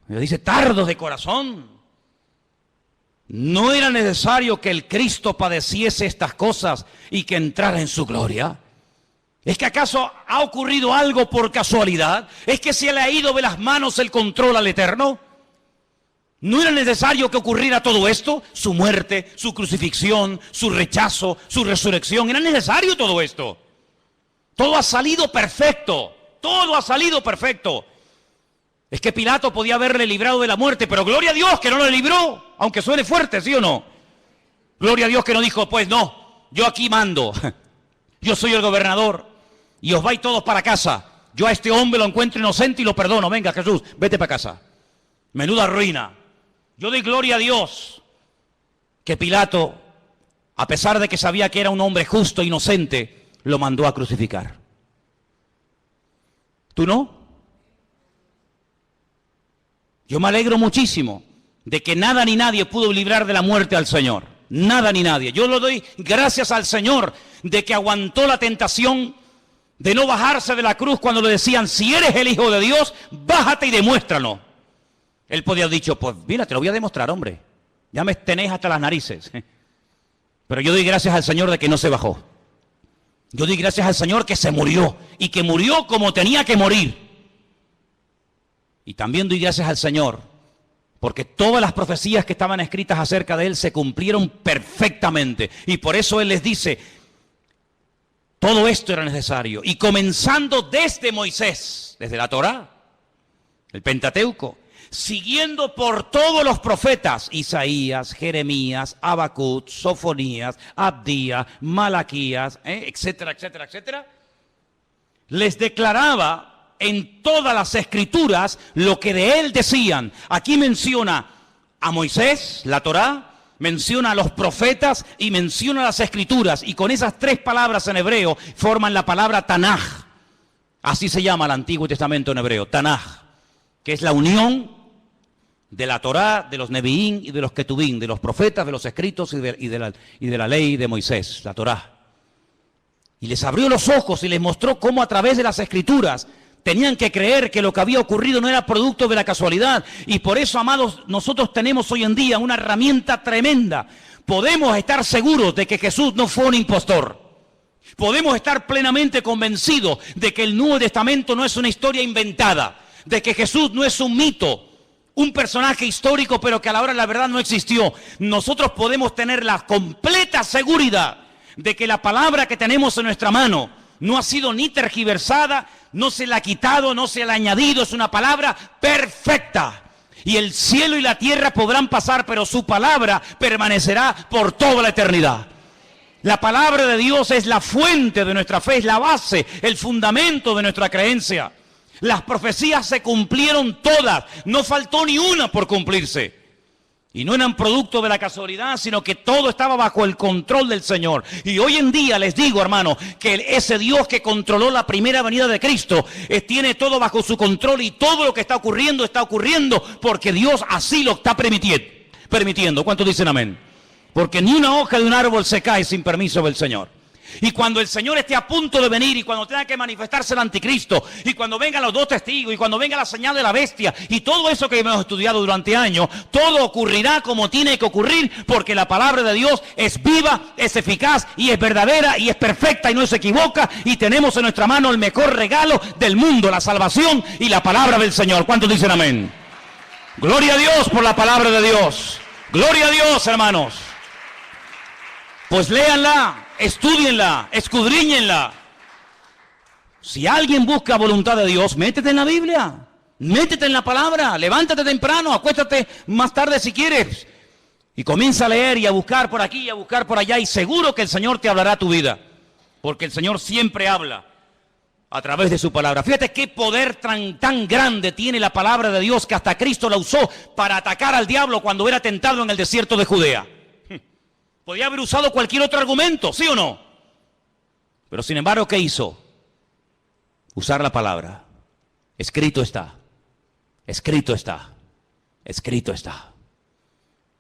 Me dice, tardos de corazón. ¿No era necesario que el Cristo padeciese estas cosas y que entrara en su gloria? ¿Es que acaso ha ocurrido algo por casualidad? ¿Es que se le ha ido de las manos el control al Eterno? ¿No era necesario que ocurriera todo esto? Su muerte, su crucifixión, su rechazo, su resurrección. ¿Era necesario todo esto? Todo ha salido perfecto. Todo ha salido perfecto. Es que Pilato podía haberle librado de la muerte, pero gloria a Dios que no lo libró, aunque suene fuerte, ¿sí o no? Gloria a Dios que no dijo, pues no, yo aquí mando, yo soy el gobernador, y os vais todos para casa. Yo a este hombre lo encuentro inocente y lo perdono. Venga, Jesús, vete para casa. Menuda ruina. Yo doy gloria a Dios que Pilato, a pesar de que sabía que era un hombre justo e inocente, lo mandó a crucificar. ¿Tú no? Yo me alegro muchísimo de que nada ni nadie pudo librar de la muerte al Señor. Nada ni nadie. Yo lo doy gracias al Señor de que aguantó la tentación de no bajarse de la cruz cuando le decían, si eres el Hijo de Dios, bájate y demuéstralo. Él podía haber dicho, pues mira, te lo voy a demostrar, hombre. Ya me tenéis hasta las narices. Pero yo doy gracias al Señor de que no se bajó. Yo doy gracias al Señor que se murió y que murió como tenía que morir. Y también doy gracias al Señor porque todas las profecías que estaban escritas acerca de Él se cumplieron perfectamente. Y por eso Él les dice, todo esto era necesario. Y comenzando desde Moisés, desde la Torá, el Pentateuco, siguiendo por todos los profetas, Isaías, Jeremías, Habacuc, Sofonías, Abdías, Malaquías, etcétera, etcétera, etcétera, les declaraba en todas las escrituras lo que de él decían. Aquí menciona a Moisés, la Torá, menciona a los profetas y menciona las escrituras. Y con esas tres palabras en hebreo forman la palabra Tanaj. Así se llama el Antiguo Testamento en hebreo, Tanaj, que es la unión de la Torá, de los Neviín y de los Ketubín, de los profetas, de los escritos y de la ley de Moisés, la Torá. Y les abrió los ojos y les mostró cómo a través de las escrituras tenían que creer que lo que había ocurrido no era producto de la casualidad. Y por eso, amados, nosotros tenemos hoy en día una herramienta tremenda. Podemos estar seguros de que Jesús no fue un impostor. Podemos estar plenamente convencidos de que el Nuevo Testamento no es una historia inventada, de que Jesús no es un mito, un personaje histórico, pero que a la hora de la verdad no existió. Nosotros podemos tener la completa seguridad de que la palabra que tenemos en nuestra mano no ha sido ni tergiversada, no se la ha quitado, no se la ha añadido, es una palabra perfecta. Y el cielo y la tierra podrán pasar, pero su palabra permanecerá por toda la eternidad. La palabra de Dios es la fuente de nuestra fe, es la base, el fundamento de nuestra creencia. Las profecías se cumplieron todas, no faltó ni una por cumplirse. Y no eran producto de la casualidad, sino que todo estaba bajo el control del Señor. Y hoy en día les digo, hermano, que ese Dios que controló la primera venida de Cristo, tiene todo bajo su control y todo lo que está ocurriendo porque Dios así lo está permitiendo. ¿Cuántos dicen amén? Porque ni una hoja de un árbol se cae sin permiso del Señor. Y cuando el Señor esté a punto de venir, y cuando tenga que manifestarse el anticristo, y cuando vengan los dos testigos, y cuando venga la señal de la bestia, y todo eso que hemos estudiado durante años, todo ocurrirá como tiene que ocurrir, porque la palabra de Dios es viva, es eficaz, y es verdadera, y es perfecta, y no se equivoca, y tenemos en nuestra mano el mejor regalo del mundo, la salvación y la palabra del Señor. ¿Cuántos dicen amén? Gloria a Dios por la palabra de Dios. Gloria a Dios, hermanos. Pues léanla, estúdienla, escudriñenla. Si alguien busca voluntad de Dios, métete en la Biblia, métete en la palabra, levántate temprano, acuéstate más tarde si quieres. Y comienza a leer y a buscar por aquí y a buscar por allá, y seguro que el Señor te hablará tu vida. Porque el Señor siempre habla a través de su palabra. Fíjate qué poder tan grande tiene la palabra de Dios, que hasta Cristo la usó para atacar al diablo cuando era tentado en el desierto de Judea. Podía haber usado cualquier otro argumento, ¿sí o no? Pero sin embargo, ¿qué hizo? Usar la palabra. Escrito está. Escrito está. Escrito está.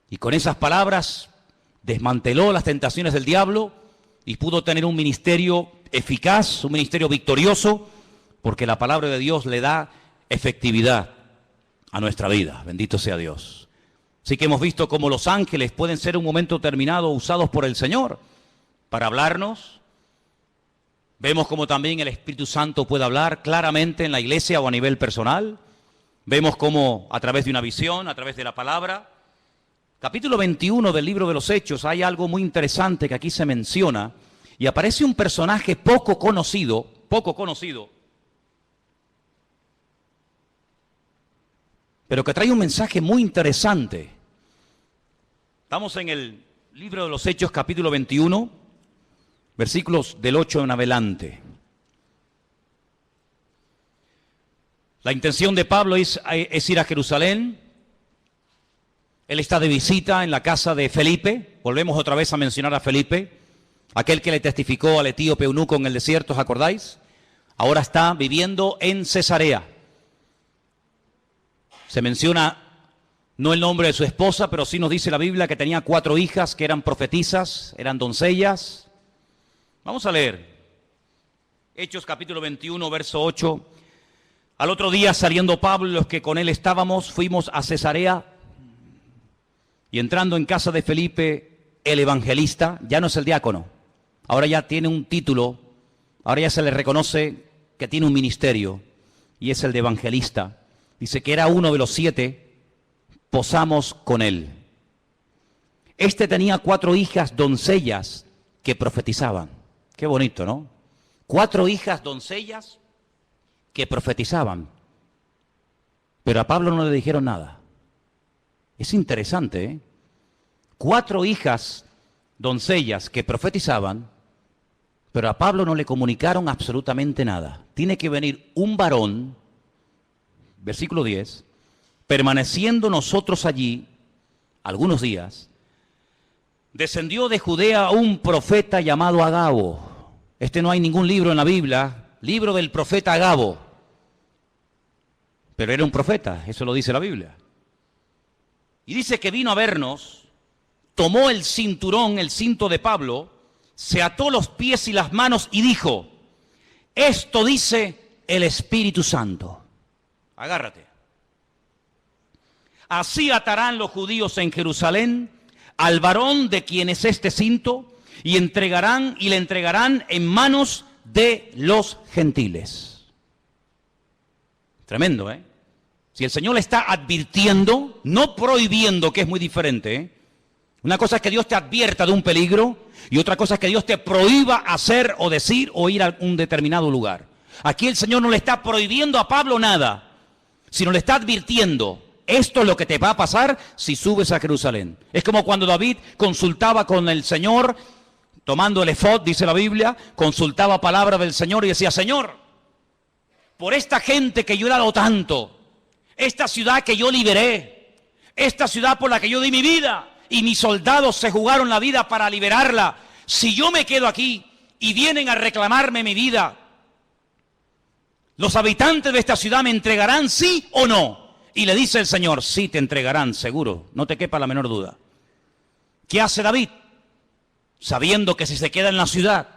Y con esas palabras desmanteló las tentaciones del diablo y pudo tener un ministerio eficaz, un ministerio victorioso, porque la palabra de Dios le da efectividad a nuestra vida. Bendito sea Dios. Así que hemos visto cómo los ángeles pueden ser en un momento determinado usados por el Señor para hablarnos. Vemos cómo también el Espíritu Santo puede hablar claramente en la iglesia o a nivel personal. Vemos cómo a través de una visión, a través de la palabra. Capítulo 21 del libro de los Hechos, hay algo muy interesante que aquí se menciona y aparece un personaje poco conocido, pero que trae un mensaje muy interesante. Estamos en el libro de los Hechos, capítulo 21, versículos del 8 en adelante. La intención de Pablo es ir a Jerusalén. Él está de visita en la casa de Felipe. Volvemos otra vez a mencionar a Felipe, aquel que le testificó al etíope eunuco en el desierto, ¿os acordáis? Ahora está viviendo en Cesarea. Se menciona no el nombre de su esposa, pero sí nos dice la Biblia que tenía 4 hijas que eran profetisas, eran doncellas. Vamos a leer. Hechos capítulo 21, verso 8. Al otro día, saliendo Pablo y los que con él estábamos, fuimos a Cesarea. Y entrando en casa de Felipe, el evangelista, ya no es el diácono, ahora ya tiene un título, ahora ya se le reconoce que tiene un ministerio, y es el de evangelista. Dice que era uno de los 7, posamos con él. Este tenía 4 hijas doncellas que profetizaban. Qué bonito, ¿no? 4 hijas doncellas que profetizaban. Pero a Pablo no le dijeron nada. Es interesante, ¿eh? 4 hijas doncellas que profetizaban, pero a Pablo no le comunicaron absolutamente nada. Tiene que venir un varón, versículo 10, permaneciendo nosotros allí algunos días, descendió de Judea un profeta llamado Agabo. No hay ningún libro en la Biblia, libro del profeta Agabo, pero era un profeta, eso lo dice la Biblia. Y dice que vino a vernos, tomó el cinturón, el cinto de Pablo, se ató los pies y las manos y dijo: esto dice el Espíritu Santo. Agárrate. Así atarán los judíos en Jerusalén al varón de quien es este cinto y le entregarán en manos de los gentiles. Tremendo, ¿eh? Si el Señor le está advirtiendo, no prohibiendo, que es muy diferente, ¿eh? Una cosa es que Dios te advierta de un peligro y otra cosa es que Dios te prohíba hacer o decir o ir a un determinado lugar. Aquí el Señor no le está prohibiendo a Pablo nada, sino le está advirtiendo: esto es lo que te va a pasar si subes a Jerusalén. Es como cuando David consultaba con el Señor, tomando el efod, dice la Biblia, consultaba palabra del Señor y decía: Señor, por esta gente que yo he dado tanto, esta ciudad que yo liberé, esta ciudad por la que yo di mi vida y mis soldados se jugaron la vida para liberarla, si yo me quedo aquí y vienen a reclamarme mi vida, ¿los habitantes de esta ciudad me entregarán, sí o no? Y le dice el Señor: sí, te entregarán, seguro, no te quepa la menor duda. ¿Qué hace David? Sabiendo que si se queda en la ciudad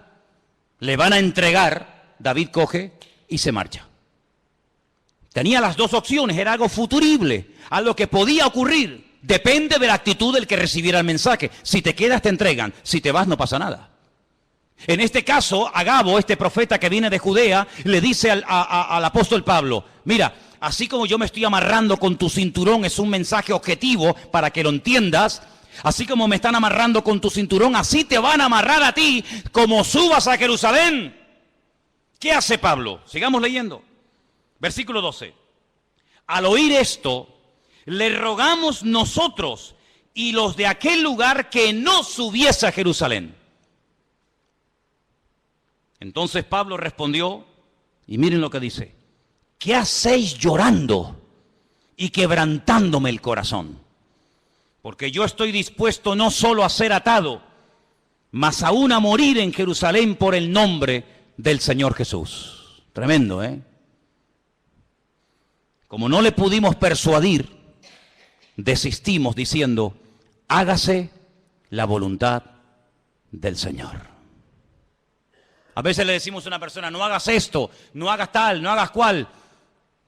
le van a entregar, David coge y se marcha. Tenía las 2 opciones, era algo futurible, algo que podía ocurrir. Depende de la actitud del que recibiera el mensaje. Si te quedas, te entregan. Si te vas, no pasa nada. En este caso, Agabo, este profeta que viene de Judea, le dice al apóstol Pablo: mira, así como yo me estoy amarrando con tu cinturón, es un mensaje objetivo para que lo entiendas. Así como me están amarrando con tu cinturón, así te van a amarrar a ti como subas a Jerusalén. ¿Qué hace Pablo? Sigamos leyendo. Versículo 12. Al oír esto, le rogamos nosotros y los de aquel lugar que no subiese a Jerusalén. Entonces Pablo respondió, y miren lo que dice: ¿qué hacéis llorando y quebrantándome el corazón? Porque yo estoy dispuesto no solo a ser atado, mas aún a morir en Jerusalén por el nombre del Señor Jesús. Tremendo, ¿eh? Como no le pudimos persuadir, desistimos diciendo: hágase la voluntad del Señor. A veces le decimos a una persona: no hagas esto, no hagas tal, no hagas cual.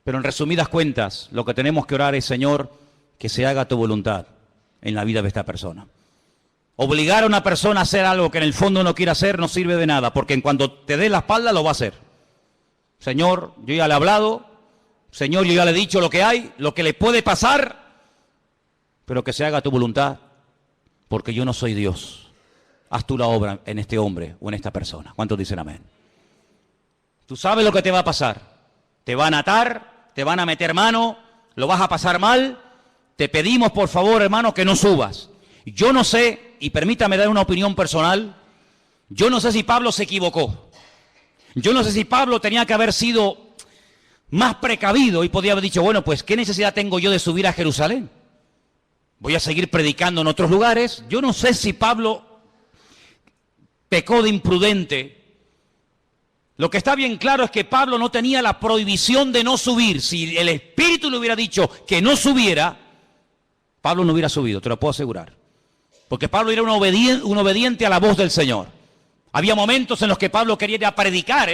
Pero en resumidas cuentas, lo que tenemos que orar es: Señor, que se haga tu voluntad. en la vida de esta persona. Obligar a una persona a hacer algo que en el fondo no quiere hacer no sirve de nada, porque en cuanto te dé la espalda lo va a hacer. Señor, yo ya le he hablado, Señor, yo ya le he dicho lo que hay, lo que le puede pasar, pero que se haga tu voluntad, porque yo no soy Dios. Haz tú la obra en este hombre o en esta persona. ¿Cuántos dicen amén? Tú sabes lo que te va a pasar. Te van a atar, te van a meter mano, lo vas a pasar mal. Te pedimos, por favor, hermano, que no subas. Yo no sé, y permítame dar una opinión personal, yo no sé si Pablo se equivocó. Yo no sé si Pablo tenía que haber sido más precavido y podía haber dicho, bueno, pues, ¿qué necesidad tengo yo de subir a Jerusalén? Voy a seguir predicando en otros lugares. Yo no sé si Pablo pecó de imprudente. Lo que está bien claro es que Pablo no tenía la prohibición de no subir. Si el Espíritu le hubiera dicho que no subiera, Pablo no hubiera subido, te lo puedo asegurar. Porque Pablo era un obediente a la voz del Señor. Había momentos en los que Pablo quería ir a predicar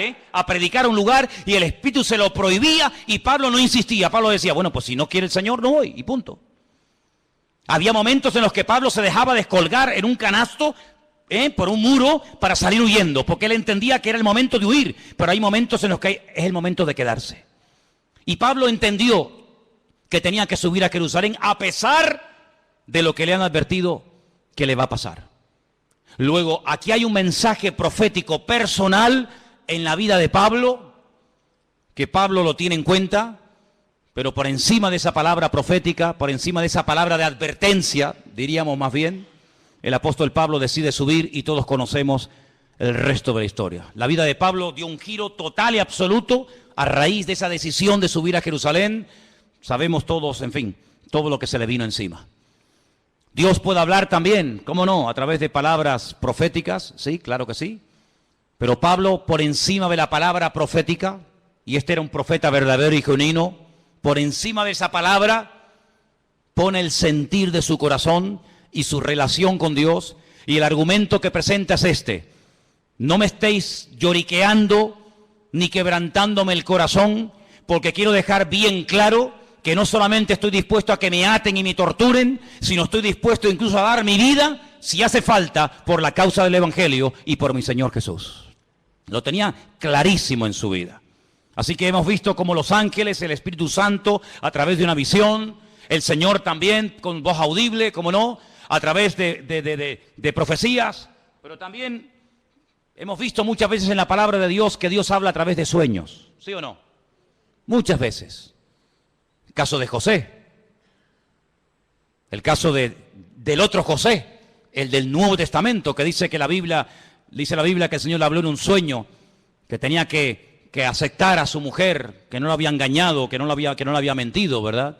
a un lugar y el Espíritu se lo prohibía y Pablo no insistía. Pablo decía, bueno, pues si no quiere el Señor, no voy, y punto. Había momentos en los que Pablo se dejaba descolgar en un canasto por un muro para salir huyendo, porque él entendía que era el momento de huir, pero hay momentos en los que es el momento de quedarse. Y Pablo entendió que tenía que subir a Jerusalén a pesar de lo que le han advertido que le va a pasar. Luego, aquí hay un mensaje profético personal en la vida de Pablo, que Pablo lo tiene en cuenta, pero por encima de esa palabra profética, por encima de esa palabra de advertencia, diríamos más bien, el apóstol Pablo decide subir y todos conocemos el resto de la historia. La vida de Pablo dio un giro total y absoluto a raíz de esa decisión de subir a Jerusalén. Sabemos todos, en fin, todo lo que se le vino encima. Dios puede hablar también, ¿cómo no?, a través de palabras proféticas, sí, claro que sí. Pero Pablo, por encima de la palabra profética, y este era un profeta verdadero y genuino, por encima de esa palabra, pone el sentir de su corazón y su relación con Dios, y el argumento que presenta es este: no me estéis lloriqueando ni quebrantándome el corazón, porque quiero dejar bien claro que no solamente estoy dispuesto a que me aten y me torturen, sino estoy dispuesto incluso a dar mi vida, si hace falta, por la causa del Evangelio y por mi Señor Jesús. Lo tenía clarísimo en su vida. Así que hemos visto cómo los ángeles, el Espíritu Santo, a través de una visión, el Señor también con voz audible, como no, a través de profecías, pero también hemos visto muchas veces en la palabra de Dios que Dios habla a través de sueños, ¿sí o no? Muchas veces. El caso de José, el caso del otro José, el del Nuevo Testamento, que dice la Biblia que el Señor le habló en un sueño, que tenía que aceptar a su mujer, que no la había engañado, que no le había mentido, ¿verdad?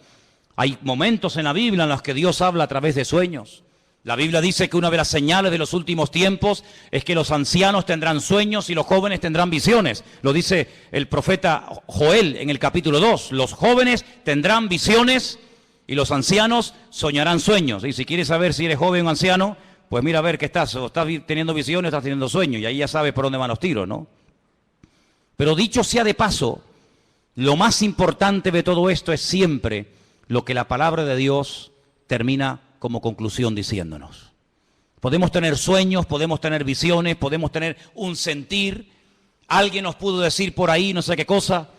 Hay momentos en la Biblia en los que Dios habla a través de sueños. La Biblia dice que una de las señales de los últimos tiempos es que los ancianos tendrán sueños y los jóvenes tendrán visiones. Lo dice el profeta Joel en el capítulo 2. Los jóvenes tendrán visiones y los ancianos soñarán sueños. Y si quieres saber si eres joven o anciano, pues mira a ver qué estás. O estás teniendo visiones o estás teniendo sueños. Y ahí ya sabes por dónde van los tiros, ¿no? Pero dicho sea de paso, lo más importante de todo esto es siempre lo que la palabra de Dios termina como conclusión diciéndonos. Podemos tener sueños, podemos tener visiones, podemos tener un sentir. Alguien nos pudo decir por ahí no sé qué cosa,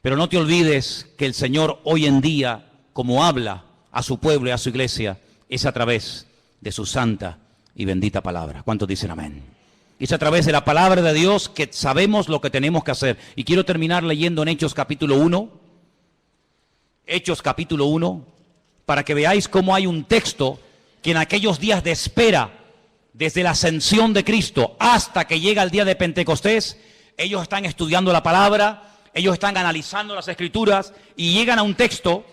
pero no te olvides que el Señor hoy en día, como habla a su pueblo y a su iglesia, es a través de su santa y bendita palabra. ¿Cuántos dicen amén? Es a través de la palabra de Dios que sabemos lo que tenemos que hacer. Y quiero terminar leyendo en Hechos capítulo 1. Hechos capítulo 1. Para que veáis cómo hay un texto que en aquellos días de espera, desde la ascensión de Cristo hasta que llega el día de Pentecostés, ellos están estudiando la palabra, ellos están analizando las Escrituras y llegan a un texto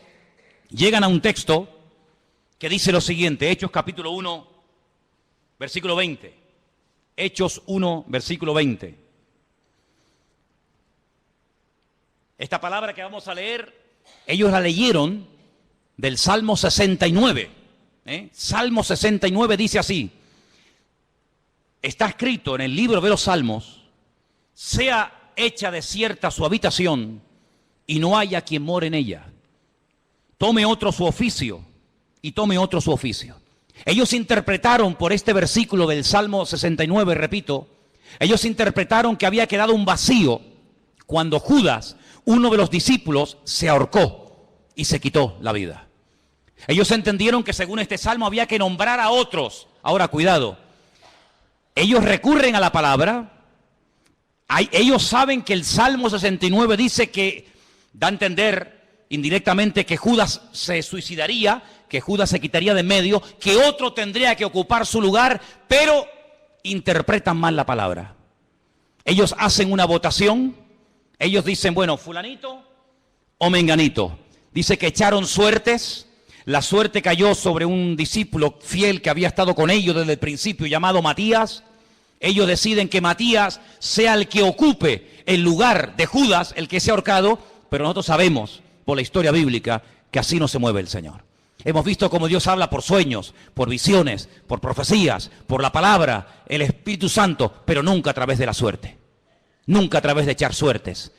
que dice lo siguiente, Hechos capítulo 1, versículo 20. Hechos 1, versículo 20. Esta palabra que vamos a leer, ellos la leyeron del Salmo 69. Salmo 69 dice así: está escrito en el libro de los Salmos, sea hecha desierta su habitación y no haya quien more en ella. Tome otro su oficio y tome otro su oficio. Ellos interpretaron por este versículo del Salmo 69, repito, ellos interpretaron que había quedado un vacío cuando Judas, uno de los discípulos, se ahorcó y se quitó la vida. Ellos entendieron que según este salmo había que nombrar a otros. Ahora, cuidado, ellos recurren a la palabra, ellos saben que el Salmo 69 dice que, da a entender indirectamente que Judas se suicidaría, que Judas se quitaría de en medio, que otro tendría que ocupar su lugar, pero interpretan mal la palabra. Ellos hacen una votación, ellos dicen, bueno, fulanito o menganito. Dice que echaron suertes, la suerte cayó sobre un discípulo fiel que había estado con ellos desde el principio, llamado Matías. Ellos deciden que Matías sea el que ocupe el lugar de Judas, el que se ha ahorcado, pero nosotros sabemos por la historia bíblica que así no se mueve el Señor. Hemos visto cómo Dios habla por sueños, por visiones, por profecías, por la palabra, el Espíritu Santo, pero nunca a través de la suerte. Nunca a través de echar suertes.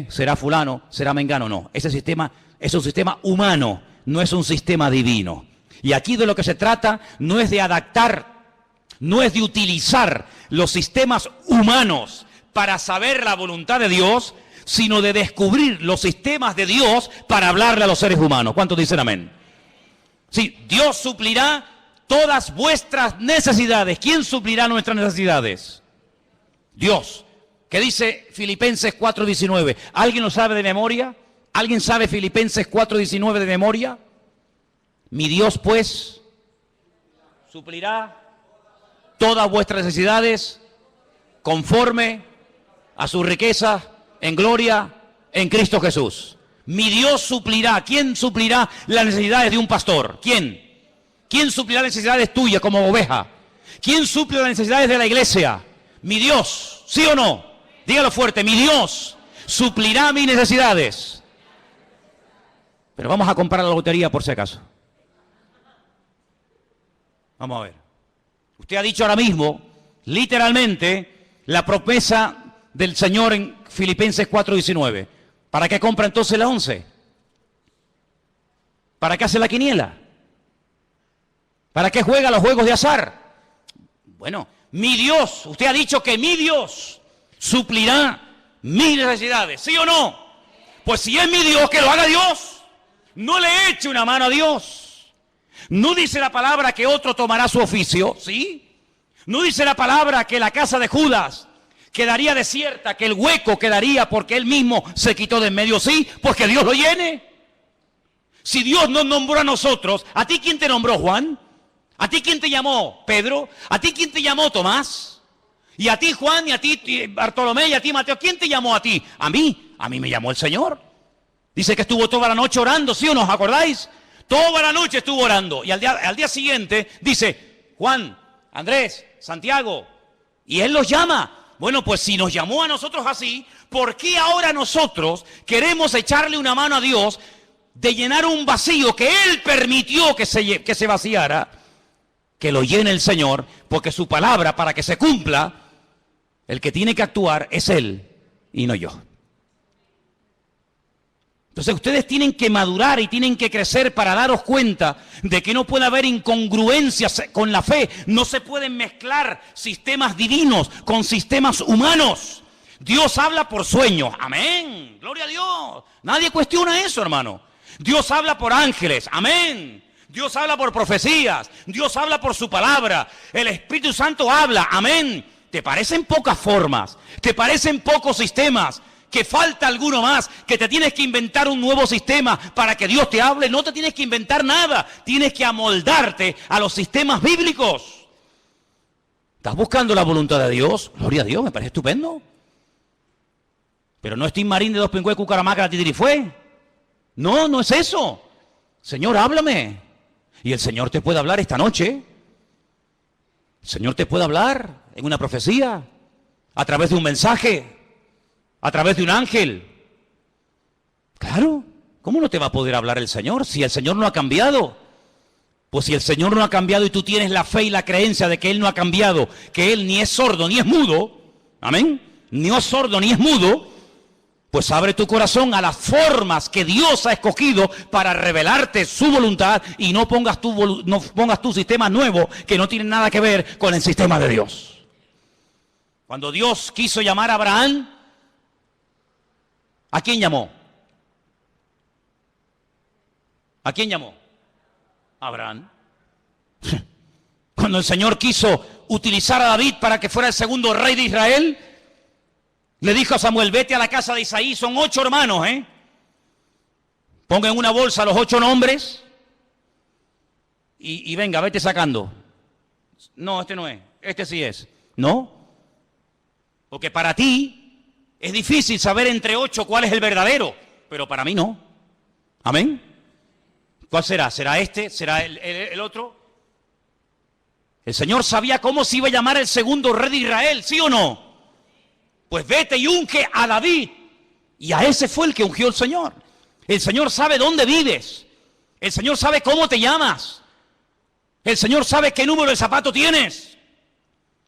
¿Será fulano? ¿Será mengano? No. Ese sistema es un sistema humano, no es un sistema divino. Y aquí de lo que se trata no es de adaptar, no es de utilizar los sistemas humanos para saber la voluntad de Dios, sino de descubrir los sistemas de Dios para hablarle a los seres humanos. ¿Cuántos dicen amén? Sí, Dios suplirá todas vuestras necesidades. ¿Quién suplirá nuestras necesidades? Dios. ¿Qué dice Filipenses 4:19? ¿Alguien lo sabe de memoria? ¿Alguien sabe Filipenses 4:19 de memoria? Mi Dios, pues, suplirá todas vuestras necesidades conforme a su riqueza en gloria en Cristo Jesús. Mi Dios suplirá. ¿Quién suplirá las necesidades de un pastor? ¿Quién? ¿Quién suplirá las necesidades tuyas como oveja? ¿Quién suple las necesidades de la iglesia? Mi Dios. ¿Sí o no? Dígalo fuerte. Mi Dios suplirá mis necesidades. Pero vamos a comprar la lotería por si acaso. Vamos a ver. Usted ha dicho ahora mismo, literalmente, la promesa del Señor en Filipenses 4:19. ¿Para qué compra entonces la 11? ¿Para qué hace la quiniela? ¿Para qué juega los juegos de azar? Bueno, mi Dios, usted ha dicho que mi Dios suplirá mis necesidades, ¿sí o no? Pues si es mi Dios, que lo haga Dios. No le eche una mano a Dios. No dice la palabra que otro tomará su oficio, ¿sí? No dice la palabra que la casa de Judas quedaría desierta, que el hueco quedaría porque él mismo se quitó de en medio, ¿sí? Pues que Dios lo llene. Si Dios nos nombró a nosotros, ¿a ti quién te nombró, Juan? ¿A ti quién te llamó, Pedro? ¿A ti quién te llamó, Tomás? Y a ti, Juan, y a ti, Bartolomé, y a ti, Mateo. ¿Quién te llamó a ti? A mí me llamó el Señor. Dice que estuvo toda la noche orando, ¿sí o no? ¿Os acordáis? Toda la noche estuvo orando. Y al día siguiente dice, Juan, Andrés, Santiago, y Él los llama. Bueno, pues si nos llamó a nosotros así, ¿por qué ahora nosotros queremos echarle una mano a Dios de llenar un vacío que Él permitió que se vaciara? Que lo llene el Señor, porque su palabra, para que se cumpla, el que tiene que actuar es Él y no yo. Entonces ustedes tienen que madurar y tienen que crecer para daros cuenta de que no puede haber incongruencias con la fe. No se pueden mezclar sistemas divinos con sistemas humanos. Dios habla por sueños. Amén. Gloria a Dios. Nadie cuestiona eso, hermano. Dios habla por ángeles. Amén. Dios habla por profecías. Dios habla por su palabra. El Espíritu Santo habla. Amén. ¿Te parecen pocas formas? ¿Te parecen pocos sistemas? Que falta alguno más, que te tienes que inventar un nuevo sistema para que Dios te hable. No te tienes que inventar nada, tienes que amoldarte a los sistemas bíblicos. ¿Estás buscando la voluntad de Dios? Gloria a Dios, me parece estupendo. Pero no es Tim Marín de Dos Pingües, Cucaramaca, Titirifue. No, no es eso. Señor, háblame. Y el Señor te puede hablar esta noche. El Señor te puede hablar en una profecía, a través de un mensaje, a través de un ángel. Claro, ¿cómo no te va a poder hablar el Señor si el Señor no ha cambiado? Pues si el Señor no ha cambiado y tú tienes la fe y la creencia de que Él no ha cambiado, que Él ni es sordo ni es mudo, amén, ni es sordo ni es mudo, Pues abre tu corazón a las formas que Dios ha escogido para revelarte su voluntad y no pongas tu sistema nuevo que no tiene nada que ver con el sistema de Dios. Cuando Dios quiso llamar a Abraham, ¿a quién llamó? ¿A quién llamó? A Abraham. Cuando el Señor quiso utilizar a David para que fuera el segundo rey de Israel, le dijo a Samuel, vete a la casa de Isaí, son 8 hermanos, ponga en una bolsa los 8 nombres y venga, vete sacando. No, este no es, este sí es. No, porque para ti es difícil saber entre 8 cuál es el verdadero, pero para mí no. Amén. ¿Cuál será? ¿Será este? ¿Será el otro? El Señor sabía cómo se iba a llamar el segundo rey de Israel, ¿sí o no? Pues vete y unge a David. Y a ese fue el que ungió el Señor. El Señor sabe dónde vives. El Señor sabe cómo te llamas. El Señor sabe qué número de zapato tienes.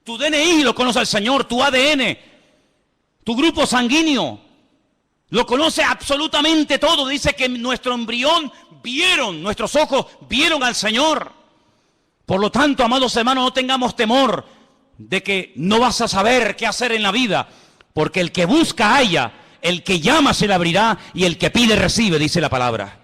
Tu DNI lo conoce el Señor, tu ADN, tu grupo sanguíneo. Lo conoce absolutamente todo. Dice que nuestro embrión nuestros ojos vieron al Señor. Por lo tanto, amados hermanos, no tengamos temor de que no vas a saber qué hacer en la vida. Porque el que busca halla, el que llama se le abrirá y el que pide recibe, dice la palabra.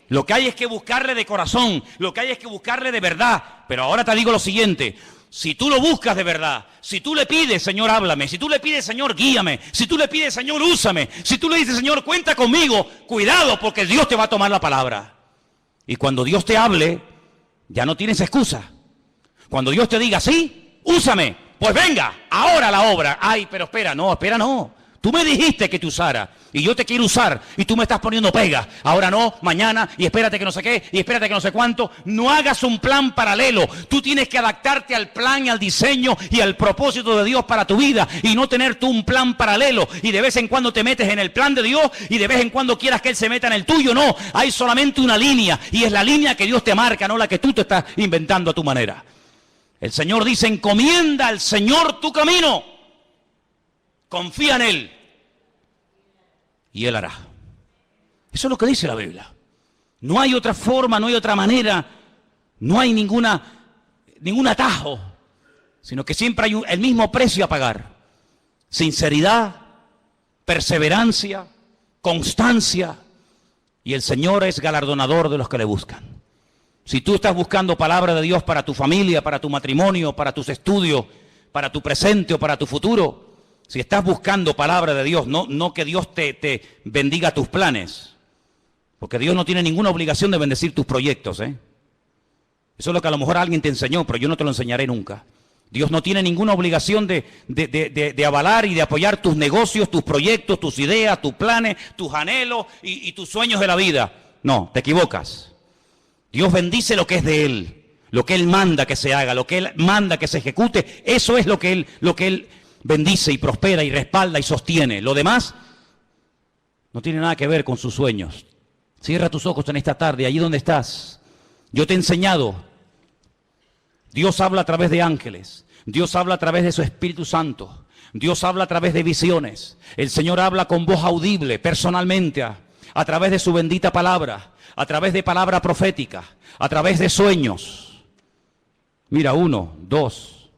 Lo que hay es que buscarle de corazón, lo que hay es que buscarle de verdad. Pero ahora te digo lo siguiente, si tú lo buscas de verdad, si tú le pides, Señor, háblame, si tú le pides, Señor, guíame, si tú le pides, Señor, úsame, si tú le dices, Señor, cuenta conmigo, cuidado porque Dios te va a tomar la palabra. Y cuando Dios te hable, ya no tienes excusa. Cuando Dios te diga, sí, úsame, pues venga, ahora la obra. Ay, pero espera, no. Tú me dijiste que te usara y yo te quiero usar y tú me estás poniendo pegas. Ahora no, mañana y espérate que no sé qué y espérate que no sé cuánto. No hagas un plan paralelo. Tú tienes que adaptarte al plan y al diseño y al propósito de Dios para tu vida y no tener tú un plan paralelo y de vez en cuando te metes en el plan de Dios y de vez en cuando quieras que Él se meta en el tuyo. No, hay solamente una línea y es la línea que Dios te marca, no la que tú te estás inventando a tu manera. El Señor dice, encomienda al Señor tu camino. Confía en Él y Él hará. Eso es lo que dice la Biblia. No hay otra forma, no hay otra manera, no hay ningún atajo, sino que siempre hay el mismo precio a pagar. Sinceridad, perseverancia, constancia, y el Señor es galardonador de los que le buscan. Si tú estás buscando palabra de Dios para tu familia, para tu matrimonio, para tus estudios, para tu presente o para tu futuro, si estás buscando palabra de Dios, no que Dios te bendiga tus planes, porque Dios no tiene ninguna obligación de bendecir tus proyectos, Eso es lo que a lo mejor alguien te enseñó, pero yo no te lo enseñaré nunca. Dios no tiene ninguna obligación de avalar y de apoyar tus negocios, tus proyectos, tus ideas, tus planes, tus anhelos y tus sueños de la vida. No, te equivocas. Dios bendice lo que es de Él, lo que Él manda que se haga, lo que Él manda que se ejecute. Eso es lo que Él bendice y prospera y respalda y sostiene. Lo demás no tiene nada que ver con sus sueños. Cierra tus ojos en esta tarde, allí donde estás. Yo te he enseñado. Dios habla a través de ángeles. Dios habla a través de su Espíritu Santo. Dios habla a través de visiones. El Señor habla con voz audible, personalmente, a través de su bendita palabra, a través de palabra profética, a través de sueños. Mira, 1, 2,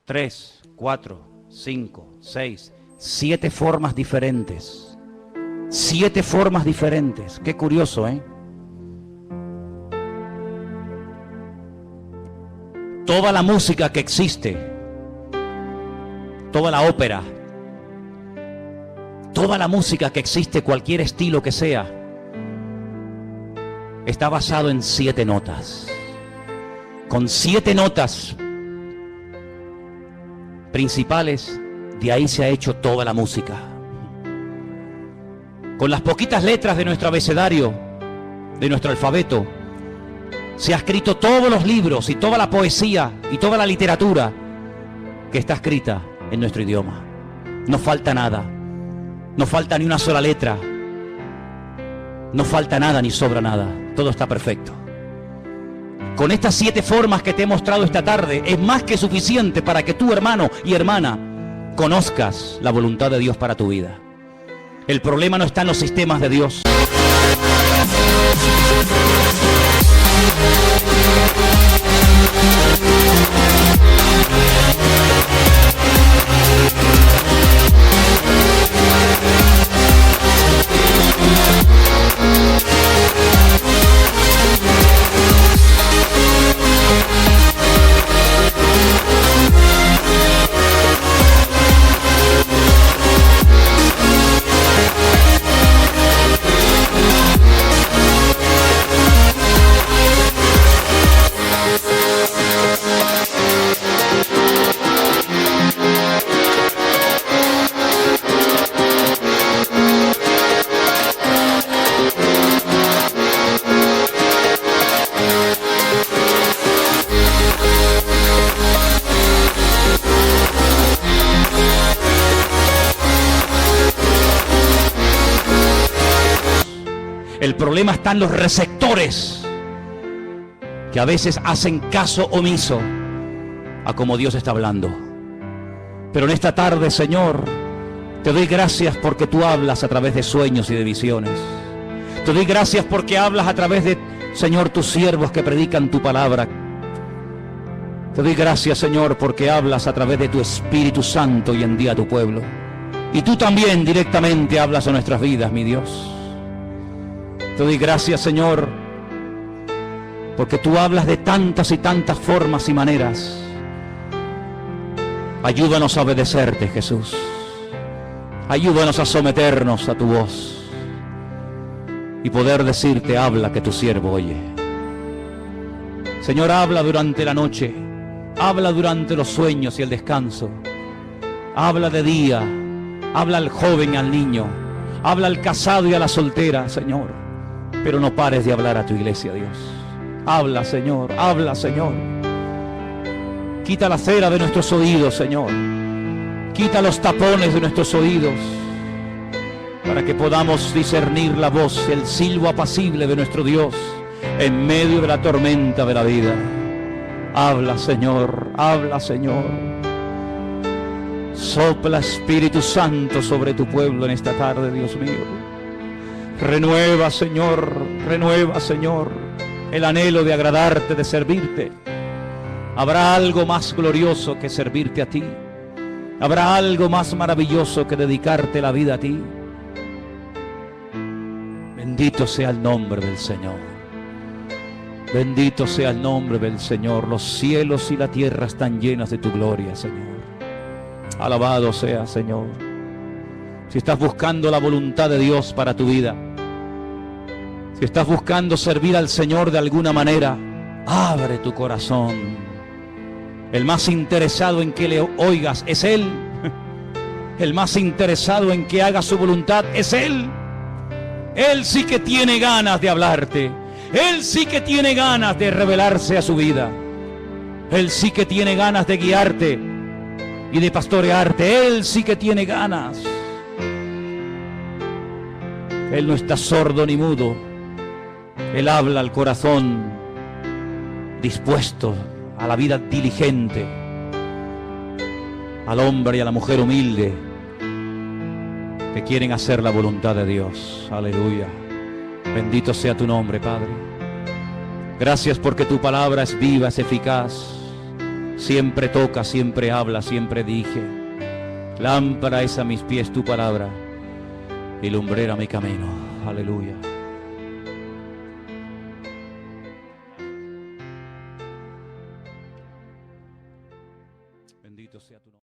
3, 4, 5, 6, 7 formas diferentes. 7 formas diferentes. Qué curioso, Toda la música que existe, toda la ópera, toda la música que existe, cualquier estilo que sea, está basado en 7 notas. Con 7 notas principales, de ahí se ha hecho toda la música. Con las poquitas letras de nuestro abecedario, de nuestro alfabeto, se ha escrito todos los libros y toda la poesía y toda la literatura que está escrita en nuestro idioma. No falta nada, no falta ni una sola letra, no falta nada ni sobra nada, todo está perfecto. Con estas 7 formas que te he mostrado esta tarde, es más que suficiente para que tú, hermano y hermana, conozcas la voluntad de Dios para tu vida. El problema no está en los sistemas de Dios. El problema está en los receptores, que a veces hacen caso omiso a como Dios está hablando. Pero en esta tarde, Señor, te doy gracias porque tú hablas a través de sueños y de visiones. Te doy gracias porque hablas a través de, Señor, tus siervos que predican tu palabra. Te doy gracias, Señor, porque hablas a través de tu Espíritu Santo y en día a tu pueblo. Y tú también directamente hablas a nuestras vidas, mi Dios. Te doy gracias, Señor, porque tú hablas de tantas y tantas formas y maneras. Ayúdanos a obedecerte, Jesús. Ayúdanos a someternos a tu voz y poder decirte, habla, que tu siervo oye. Señor, habla durante la noche, habla durante los sueños y el descanso. Habla de día, habla al joven y al niño, habla al casado y a la soltera, Señor. Pero no pares de hablar a tu iglesia, Dios. Habla, Señor, habla, Señor. Quita la cera de nuestros oídos, Señor. Quita los tapones de nuestros oídos, para que podamos discernir la voz, el silbo apacible de nuestro Dios en medio de la tormenta de la vida. Habla, Señor, habla, Señor. Sopla, Espíritu Santo, sobre tu pueblo en esta tarde, Dios mío. Renueva, Señor, el anhelo de agradarte, de servirte. Habrá algo más glorioso que servirte a ti. Habrá algo más maravilloso que dedicarte la vida a ti. Bendito sea el nombre del Señor. Bendito sea el nombre del Señor. Los cielos y la tierra están llenas de tu gloria, Señor. Alabado sea, Señor. Si estás buscando la voluntad de Dios para tu vida, si estás buscando servir al Señor de alguna manera, abre tu corazón. El más interesado en que le oigas es Él. El más interesado en que hagas su voluntad es Él. Él sí que tiene ganas de hablarte. Él sí que tiene ganas de revelarse a su vida. Él sí que tiene ganas de guiarte y de pastorearte. Él sí que tiene ganas. Él no está sordo ni mudo. Él habla al corazón dispuesto a la vida diligente, al hombre y a la mujer humilde que quieren hacer la voluntad de Dios. Aleluya. Bendito sea tu nombre, Padre. Gracias porque tu palabra es viva, es eficaz. Siempre toca, siempre habla, siempre dirige. Lámpara es a mis pies tu palabra y lumbrera mi camino. Aleluya.